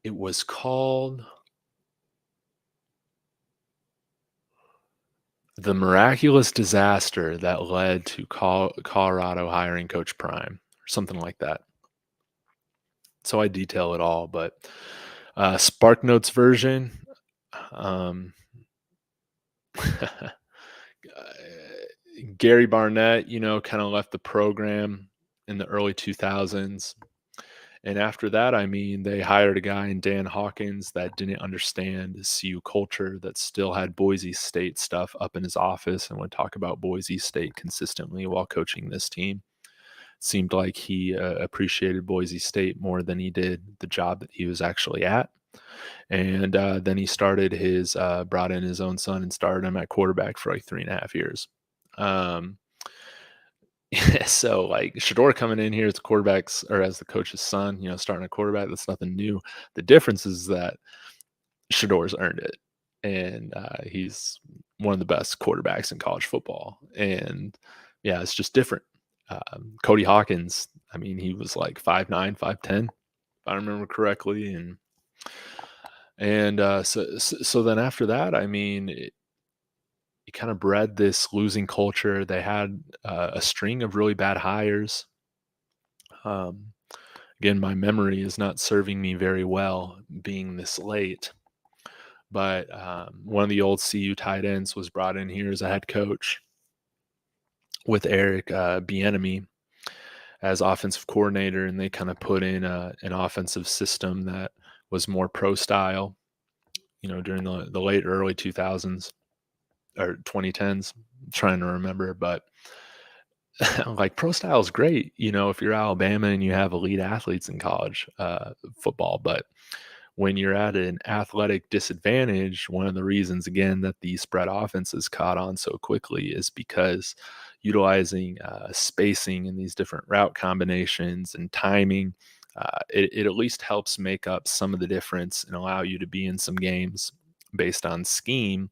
Speaker 1: it was called The Miraculous Disaster That Led to Colorado Hiring Coach Prime, or something like that. So I detail it all, but Spark Notes version, um, Gary Barnett, kind of left the program in the early 2000s. And after that, I mean, they hired a guy in Dan Hawkins that didn't understand CU culture, that still had Boise State stuff up in his office and would talk about Boise State consistently while coaching this team. Seemed like he appreciated Boise State more than he did the job that he was actually at. And then he brought in his own son and started him at quarterback for like 3.5 years. Um, so like Shador coming in here as quarterbacks or as the coach's son, starting a quarterback, that's nothing new. The difference is that Shador's earned it, and he's one of the best quarterbacks in college football. And yeah, it's just different. Cody Hawkins, I mean, he was like 5'9", 5'10", if I remember correctly, and so then after that, I mean, it kind of bred this losing culture. They had a string of really bad hires. Um, Again, my memory is not serving me very well being this late, but one of the old CU tight ends was brought in here as a head coach with Eric Bieniemy as offensive coordinator, and they kind of put in an offensive system that was more pro style, during the late early 2000s or 2010s. I'm trying to remember, but like pro style is great, if you're Alabama and you have elite athletes in college football. But when you're at an athletic disadvantage, one of the reasons, again, that the spread offenses caught on so quickly is because utilizing spacing and these different route combinations and timing, it at least helps make up some of the difference and allow you to be in some games based on scheme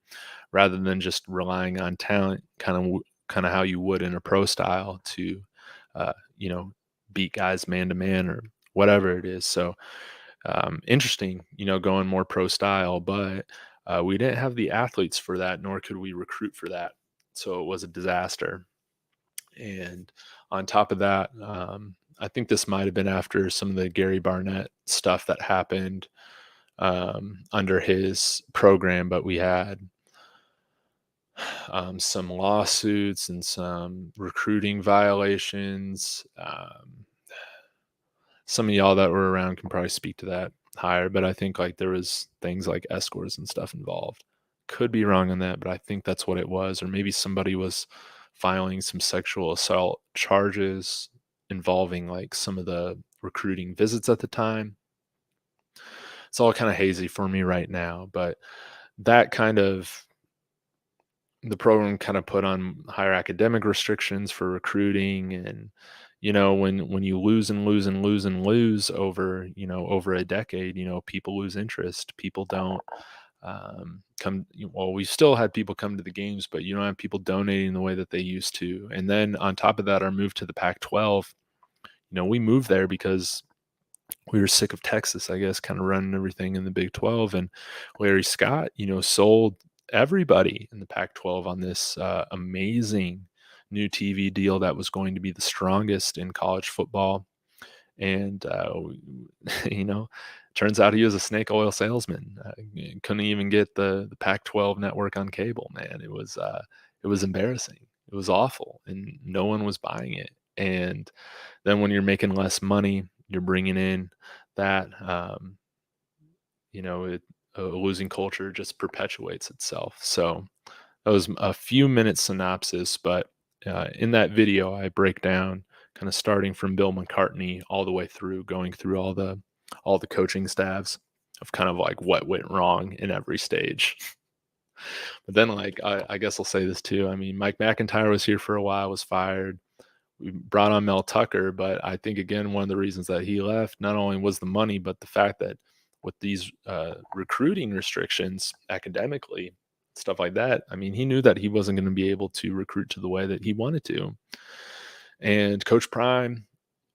Speaker 1: rather than just relying on talent, kind of how you would in a pro style to, uh, you know, beat guys man to man or whatever it is. So interesting, going more pro style, but We didn't have the athletes for that, nor could we recruit for that. So it was a disaster. And on top of that, I think this might have been after some of the Gary Barnett stuff that happened under his program, but we had some lawsuits and some recruiting violations. Some of y'all that were around can probably speak to that higher, but I think like there was things like escorts and stuff involved. Could be wrong on that, but I think that's what it was. Or maybe somebody was filing some sexual assault charges involving like some of the recruiting visits at the time. It's all kind of hazy for me right now, but that kind of the program kind of put on higher academic restrictions for recruiting. And when you lose and lose and lose and lose over over a decade, people lose interest. People don't come. Well, we still had people come to the games, but you don't have people donating the way that they used to. And then on top of that, our move to the Pac-12, we moved there because we were sick of Texas, I guess, kind of running everything in the Big 12. And Larry Scott, sold everybody in the Pac-12 on this amazing new TV deal that was going to be the strongest in college football. And, turns out he was a snake oil salesman. Couldn't even get the Pac-12 network on cable, man. It was embarrassing. It was awful, and no one was buying it. And then when you're making less money, you're bringing in that, a losing culture just perpetuates itself. So that was a few minutes synopsis, but in that video, I break down kind of starting from Bill McCartney all the way through, going through all the coaching staffs of kind of like what went wrong in every stage. But then, like, I guess I'll say this too. I mean, Mike McIntyre was here for a while, was fired. We brought on Mel Tucker, but I think again one of the reasons that he left not only was the money, but the fact that with these recruiting restrictions academically, stuff like that. I mean, he knew that he wasn't going to be able to recruit to the way that he wanted to. And Coach Prime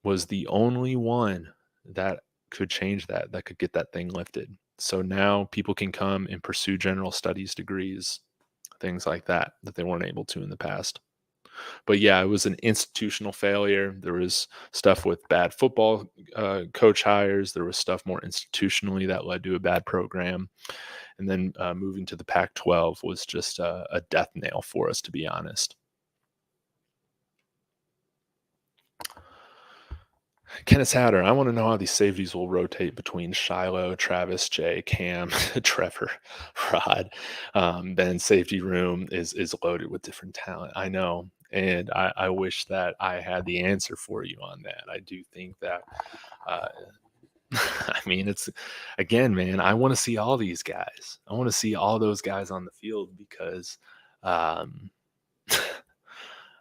Speaker 1: was the only one that could change that could get that thing lifted. So now people can come and pursue general studies degrees, things like that they weren't able to in the past. But yeah, it was an institutional failure. There was stuff with bad football coach hires. There was stuff more institutionally that led to a bad program. And then moving to the Pac-12 was just a death nail for us, to be honest. Kenneth Hatter, I want to know how these safeties will rotate between Shiloh, Travis, Jay, Cam, Trevor, Rod. Then safety room is loaded with different talent. I know. And I wish that I had the answer for you on that. I do think that, I mean, it's, again, man, I want to see all these guys. I want to see all those guys on the field because, I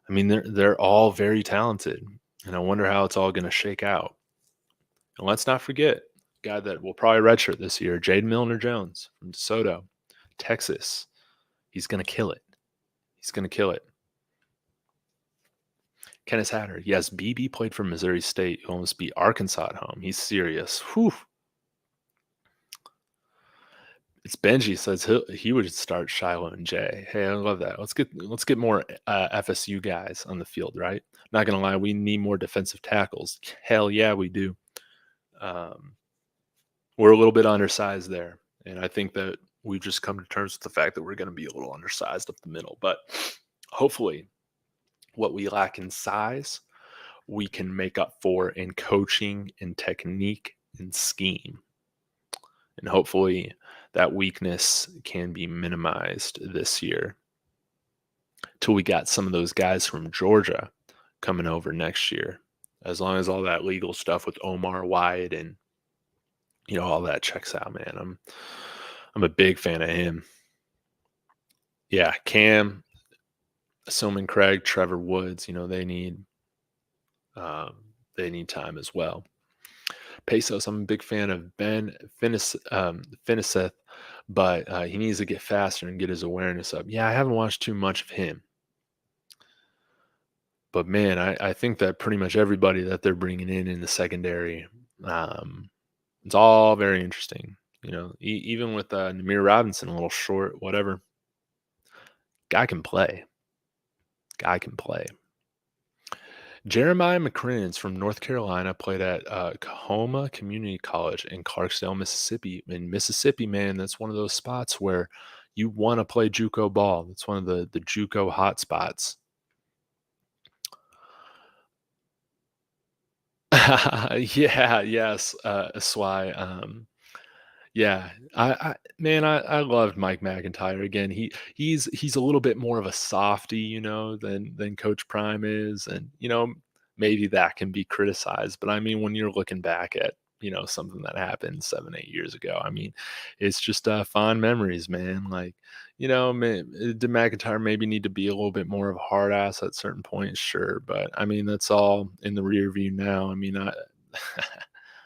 Speaker 1: mean, they're all very talented. And I wonder how it's all going to shake out. And let's not forget, a guy that will probably redshirt this year, Jaden Milner-Jones from DeSoto, Texas. He's going to kill it. He's going to kill it. Kenneth Hatter. Yes, BB played for Missouri State, who almost beat Arkansas at home. He's serious. Whew. It's Benji says he would start Shiloh and Jay. Hey, I love that. Let's get more FSU guys on the field, right? Not gonna lie, we need more defensive tackles. Hell yeah, we do. We're a little bit undersized there, and I think that we've just come to terms with the fact that we're going to be a little undersized up the middle. But hopefully, what we lack in size, we can make up for in coaching and technique and scheme. And hopefully that weakness can be minimized this year till we got some of those guys from Georgia coming over next year. As long as all that legal stuff with Omar White and all that checks out, man. I'm a big fan of him. Yeah, Cam, Silman Craig, Trevor Woods, they need time as well. Pesos, I'm a big fan of Ben Finiseth, but he needs to get faster and get his awareness up. Yeah, I haven't watched too much of him. But, man, I think that pretty much everybody that they're bringing in the secondary, it's all very interesting. Even with Namir Robinson, a little short, whatever. Guy can play. Guy can play. Jeremiah McCrins from North Carolina played at Kahoma Community College in Clarksdale, Mississippi. In Mississippi, man, that's one of those spots where you want to play JUCO ball. That's one of the JUCO hot spots. Yeah, yes, Swai. Yeah, I loved Mike McIntyre. Again, he's a little bit more of a softy, than Coach Prime is, and maybe that can be criticized. But I mean, when you're looking back at something that happened 7, 8 years ago, I mean, it's just fond memories, man. Like, did McIntyre maybe need to be a little bit more of a hard ass at certain points? Sure, but I mean, that's all in the rear view now. I mean, I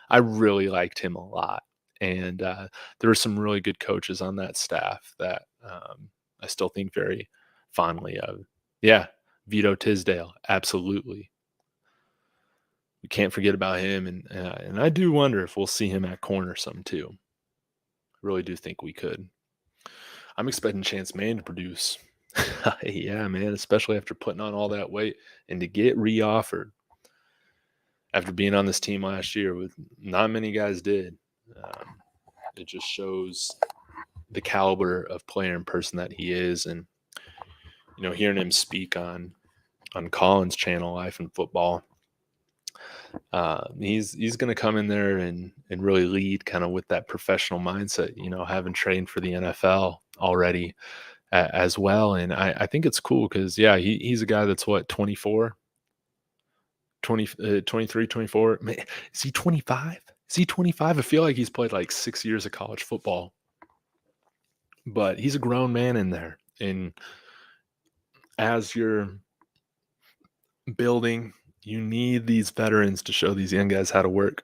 Speaker 1: I really liked him a lot. And there were some really good coaches on that staff that I still think very fondly of. Yeah, Vito Tisdale, absolutely. We can't forget about him, and I do wonder if we'll see him at corner some too. I really do think we could. I'm expecting Chance Man to produce. Yeah, man, especially after putting on all that weight and to get reoffered after being on this team last year with not many guys did. Um, it just shows the caliber of player and person that he is, and hearing him speak on Colin's channel, Life in Football, he's going to come in there and really lead kind of with that professional mindset. Having trained for the NFL already as well, and I think it's cool because yeah, he's a guy that's what 24, 23, 24. Man, is he 25? Is he 25? I feel like he's played like 6 years of college football, but he's a grown man in there. And as you're building, you need these veterans to show these young guys how to work.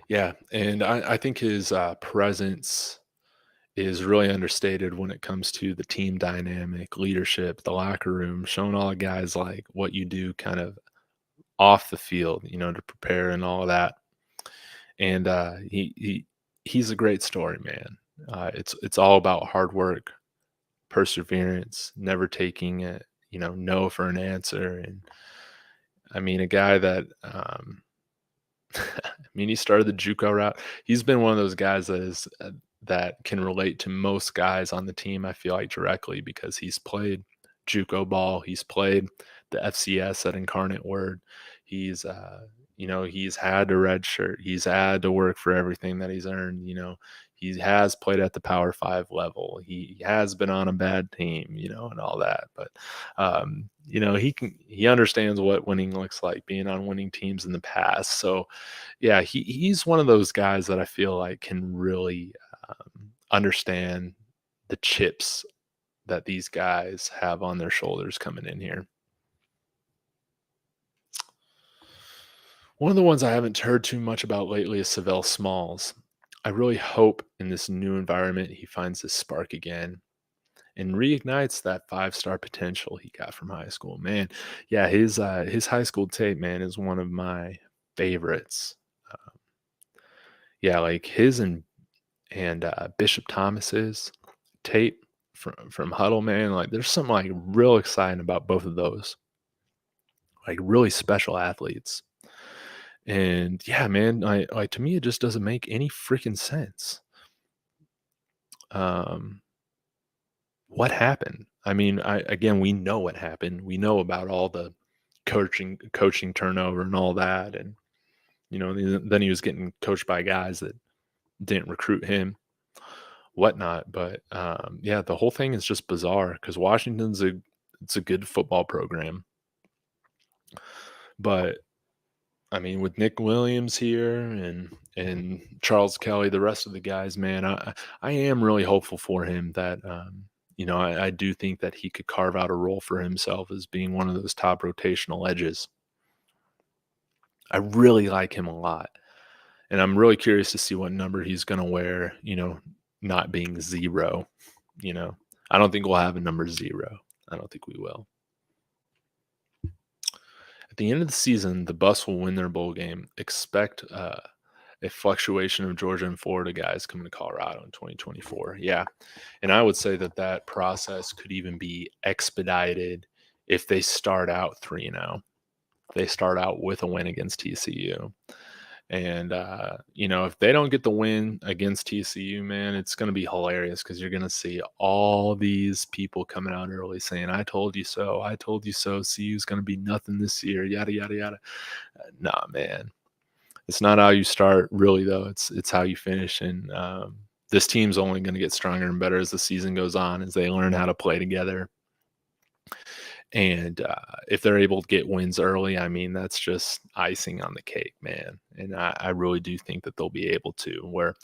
Speaker 1: Yeah, and I think his presence is really understated when it comes to the team dynamic, leadership, the locker room, showing all the guys like what you do kind of off the field, to prepare and all of that. And he's a great story, man. It's all about hard work, perseverance, never taking it, no for an answer. And I mean, a guy that, I mean, he started the JUCO route. He's been one of those guys that can relate to most guys on the team. I feel like directly because he's played JUCO ball. He's played the FCS at Incarnate Word. He's, he's had to redshirt. He's had to work for everything that he's earned. He has played at the Power Five level. He has been on a bad team, and all that. But he understands what winning looks like, being on winning teams in the past. So yeah, he's one of those guys that I feel like can really understand the chips that these guys have on their shoulders coming in here. One of the ones I haven't heard too much about lately is Savell Smalls. I really hope in this new environment he finds his spark again and reignites that 5-star potential he got from high school. Man, yeah, his high school tape, man, is one of my favorites. Uh, yeah, like his and Bishop Thomas's tape from Huddle, man. Like, there's something like real exciting about both of those. Like really special athletes. And yeah, man, I like to me it just doesn't make any freaking sense. Um, what happened? I mean, we know what happened. We know about all the coaching turnover and all that, and then he was getting coached by guys that didn't recruit him, whatnot. But yeah, the whole thing is just bizarre because it's a good football program, but I mean, with Nick Williams here and Charles Kelly, the rest of the guys, man, I am really hopeful for him that I do think that he could carve out a role for himself as being one of those top rotational edges. I really like him a lot, and I'm really curious to see what number he's going to wear. Not being 0. I don't think we'll have a number 0. I don't think we will. At the end of the season, the Buffs will win their bowl game. Expect a fluctuation of Georgia and Florida guys coming to Colorado in 2024. Yeah. And I would say that process could even be expedited if they start out 3-0. They start out with a win against TCU. And, if they don't get the win against TCU, man, it's going to be hilarious because you're going to see all these people coming out early saying, I told you so. I told you so. CU's going to be nothing this year, yada, yada, yada. Nah, man. It's not how you start, really, though. It's how you finish. And this team's only going to get stronger and better as the season goes on, as they learn how to play together. And if they're able to get wins early, I mean, that's just icing on the cake, man. And I really do think that they'll be able to. Where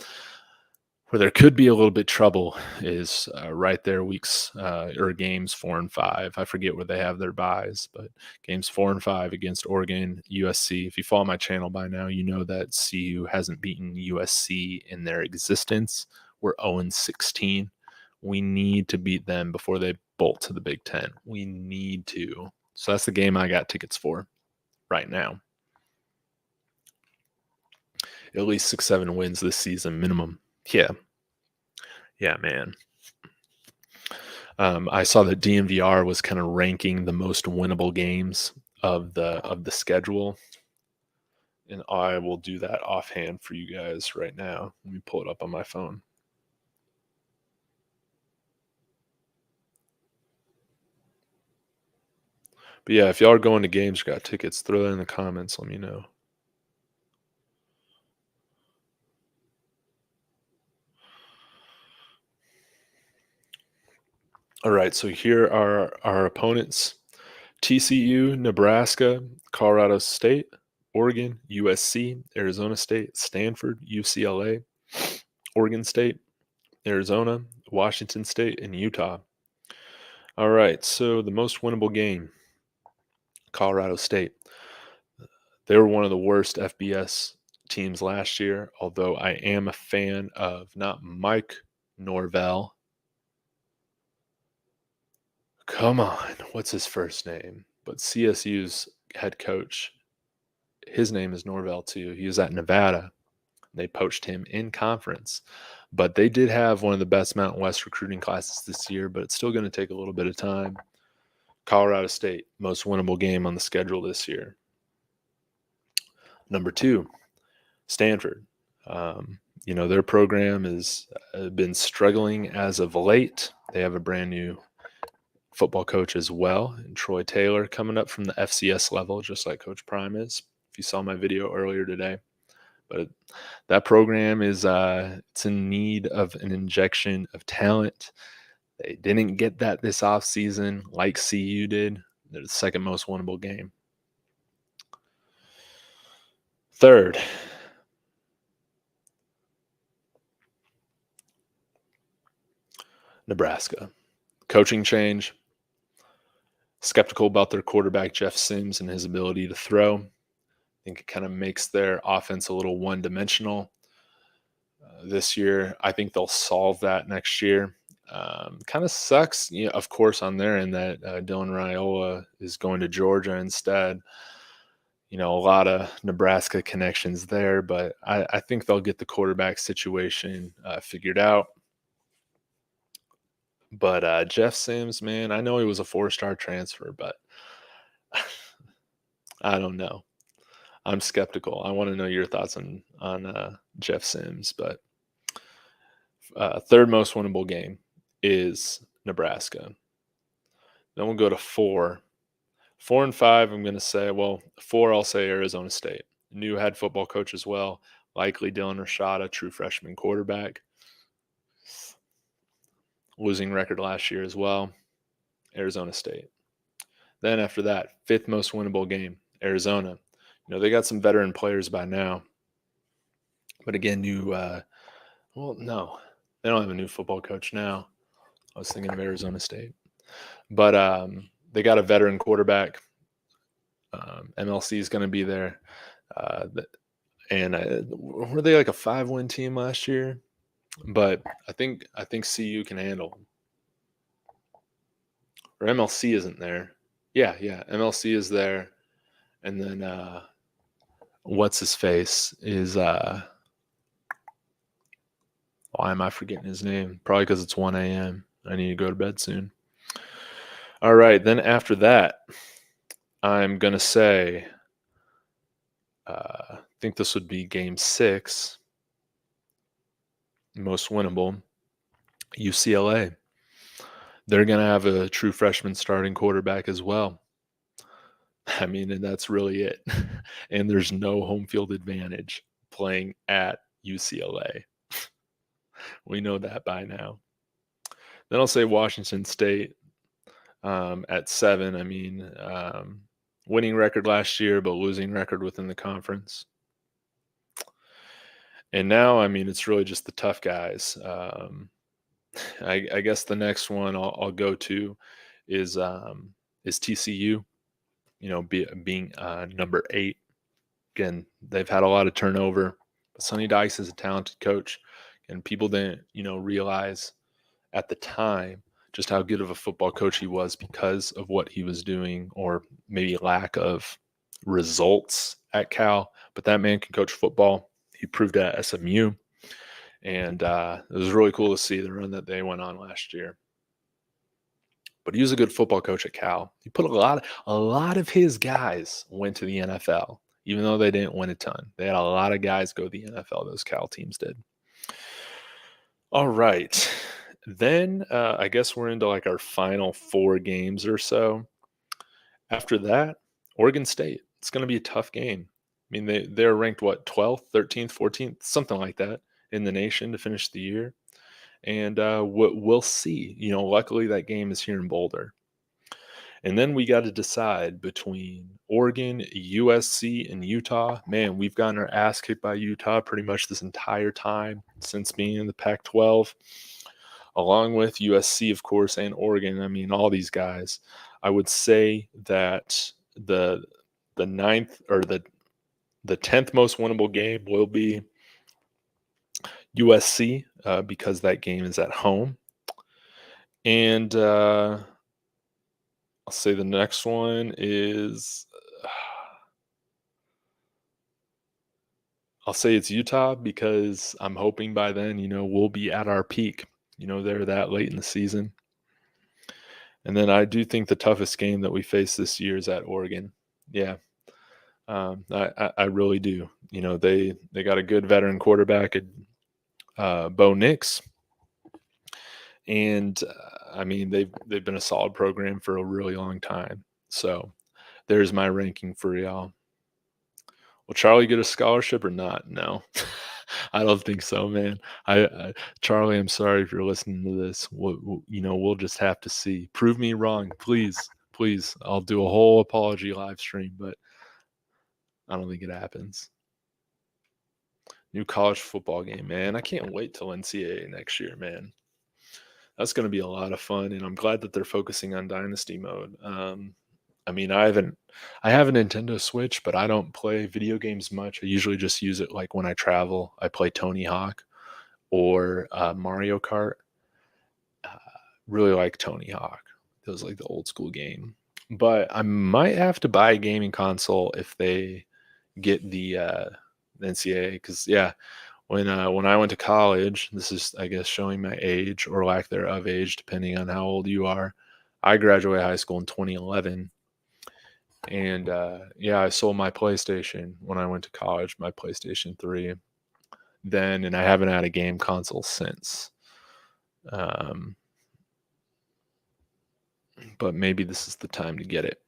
Speaker 1: there could be a little bit trouble is right there, weeks or games 4 and 5. I forget where they have their buys, but games 4 and 5 against Oregon, USC. If you follow my channel by now, you know that CU hasn't beaten USC in their existence. We're 0-16. We need to beat them before they bolt to the Big Ten. We need to. So that's the game I got tickets for right now. At least 6-7 wins this season minimum. Yeah, man. I saw that DMVR was kind of ranking the most winnable games of the schedule, and I will do that offhand for you guys right now. Let me pull it up on my phone. But yeah, if y'all are going to games or got tickets, throw that in the comments. Let me know. All right, so here are our opponents: TCU, Nebraska, Colorado State, Oregon, USC, Arizona State, Stanford, UCLA, Oregon State, Arizona, Washington State, and Utah. All right, so the most winnable game, Colorado State. They were one of the worst FBS teams last year, although I am a fan of not Mike Norvell. Come on, what's his first name? But CSU's head coach, his name is Norvell too. He was at Nevada. They poached him in conference. But they did have one of the best Mountain West recruiting classes this year, but it's still going to take a little bit of time. Colorado State, most winnable game on the schedule this year. Number 2, Stanford. Their program has been struggling as of late. They have a brand new football coach as well, and Troy Taylor coming up from the FCS level, just like Coach Prime is. If you saw my video earlier today. But that program is it's in need of an injection of talent. They didn't get that this offseason like CU did. They're the second most winnable game. Third, Nebraska. Coaching change. Skeptical about their quarterback, Jeff Sims, and his ability to throw. I think it kind of makes their offense a little one-dimensional this year. I think they'll solve that next year. Kind of sucks, of course, on their end that Dylan Raiola is going to Georgia instead. A lot of Nebraska connections there, but I think they'll get the quarterback situation figured out. But Jeff Sims, man, I know he was a 4-star transfer, but I don't know. I'm skeptical. I want to know your thoughts on Jeff Sims. But third most winnable game is Nebraska. Then we'll go to 4. 4 and 5, I'm going to say, 4, I'll say Arizona State. New head football coach as well. Likely Dylan Rashada, true freshman quarterback. Losing record last year as well. Arizona State. Then after that, 5th most winnable game, Arizona. They got some veteran players by now. But again, no. They don't have a new football coach now. I was thinking of Arizona State. But they got a veteran quarterback. MLC is going to be there. Were they like a 5-win team last year? But I think CU can handle them. Or MLC isn't there. Yeah, MLC is there. And then what's his face is Why am I forgetting his name? Probably because it's 1 a.m. I need to go to bed soon. All right, then after that, I'm gonna say, I think this would be Game 6, most winnable. UCLA. They're gonna have a true freshman starting quarterback as well. I mean, and that's really it. And there's no home field advantage playing at UCLA. We know that by now. Then I'll say Washington State at 7. I mean, winning record last year, but losing record within the conference. And now, I mean, it's really just the tough guys. I guess the next one I'll go to is TCU. You know, being number 8. Again, they've had a lot of turnover. But Sonny Dykes is a talented coach, and people didn't, realize at the time just how good of a football coach he was because of what he was doing, or maybe lack of results at Cal. But that man can coach football. He proved at SMU, and it was really cool to see the run that they went on last year. But he was a good football coach at Cal. He put a lot of his guys went to the NFL, even though they didn't win a ton. They had a lot of guys go to the NFL. Those Cal teams did. All right. Then I guess we're into like our final 4 games or so. After that, Oregon State. It's going to be a tough game. I mean, they're ranked, what, 12th, 13th, 14th, something like that in the nation to finish the year. And we'll see. Luckily that game is here in Boulder. And then we got to decide between Oregon, USC, and Utah. Man, we've gotten our ass kicked by Utah pretty much this entire time since being in the Pac-12, along with USC, of course, and Oregon. I mean, all these guys. I would say that the ninth or the 10th most winnable game will be USC because that game is at home. And I'll say the next one is I'll say it's Utah because I'm hoping by then, we'll be at our peak. They're that late in the season. And then I do think the toughest game that we face this year is at Oregon. Yeah, I really do. They got a good veteran quarterback at Bo Nix. And I mean, they've been a solid program for a really long time. So there's my ranking for y'all. Will Charlie get a scholarship or not? No, I don't think so, man. Charlie, I'm sorry if you're listening to this. We'll just have to see. Prove me wrong, please, please. I'll do a whole apology live stream, but I don't think it happens. New college football game, man. I can't wait till NCAA next year, man. That's going to be a lot of fun, and I'm glad that they're focusing on Dynasty mode. I mean, I have a Nintendo Switch, but I don't play video games much. I usually just use it like when I travel. I play Tony Hawk or Mario Kart. Really like Tony Hawk. It was like the old school game. But I might have to buy a gaming console if they get the NCAA. Because, yeah, when I went to college, this is, I guess, showing my age or lack thereof age, depending on how old you are. I graduated high school in 2011. And yeah, I sold my PlayStation when I went to college, my PlayStation 3 then, and I haven't had a game console since. But maybe this is the time to get it.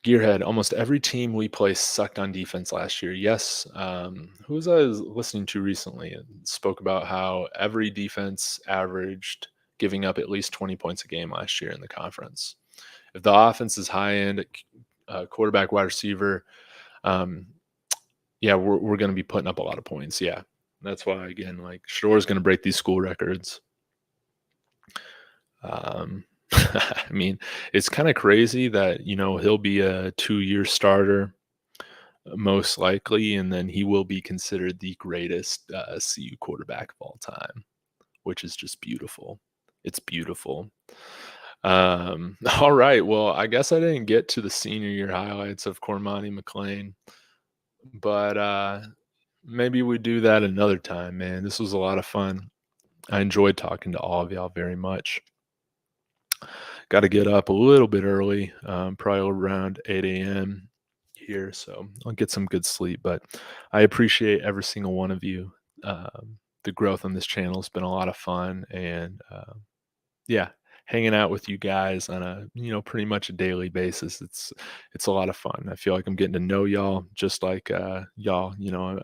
Speaker 1: Gearhead, almost every team we play sucked on defense last year. Yes. Who was I listening to recently and spoke about how every defense averaged giving up at least 20 points a game last year in the conference. If the offense is high end, quarterback, wide receiver, yeah, we're going to be putting up a lot of points. Yeah, that's why, again, like Shador's going to break these school records. I mean, it's kind of crazy that, he'll be a 2-year starter most likely, and then he will be considered the greatest CU quarterback of all time, which is just beautiful. It's beautiful. All right. Well, I guess I didn't get to the senior year highlights of Cormani McClain, but Maybe we do that another time, man. This was a lot of fun. I enjoyed talking to all of y'all very much. Got to get up a little bit early, probably around 8 a.m. here, so I'll get some good sleep. But I appreciate every single one of you. The growth on this channel has been a lot of fun, and yeah, hanging out with you guys on a pretty much a daily basis. It's a lot of fun. I feel like I'm getting to know y'all just like y'all.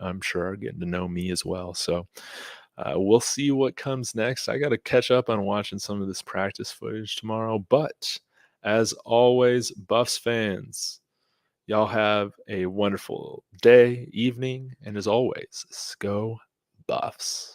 Speaker 1: I'm sure are getting to know me as well. So we'll see what comes next. I got to catch up on watching some of this practice footage tomorrow. But as always, Buffs fans, y'all have a wonderful day, evening, and as always, go Buffs.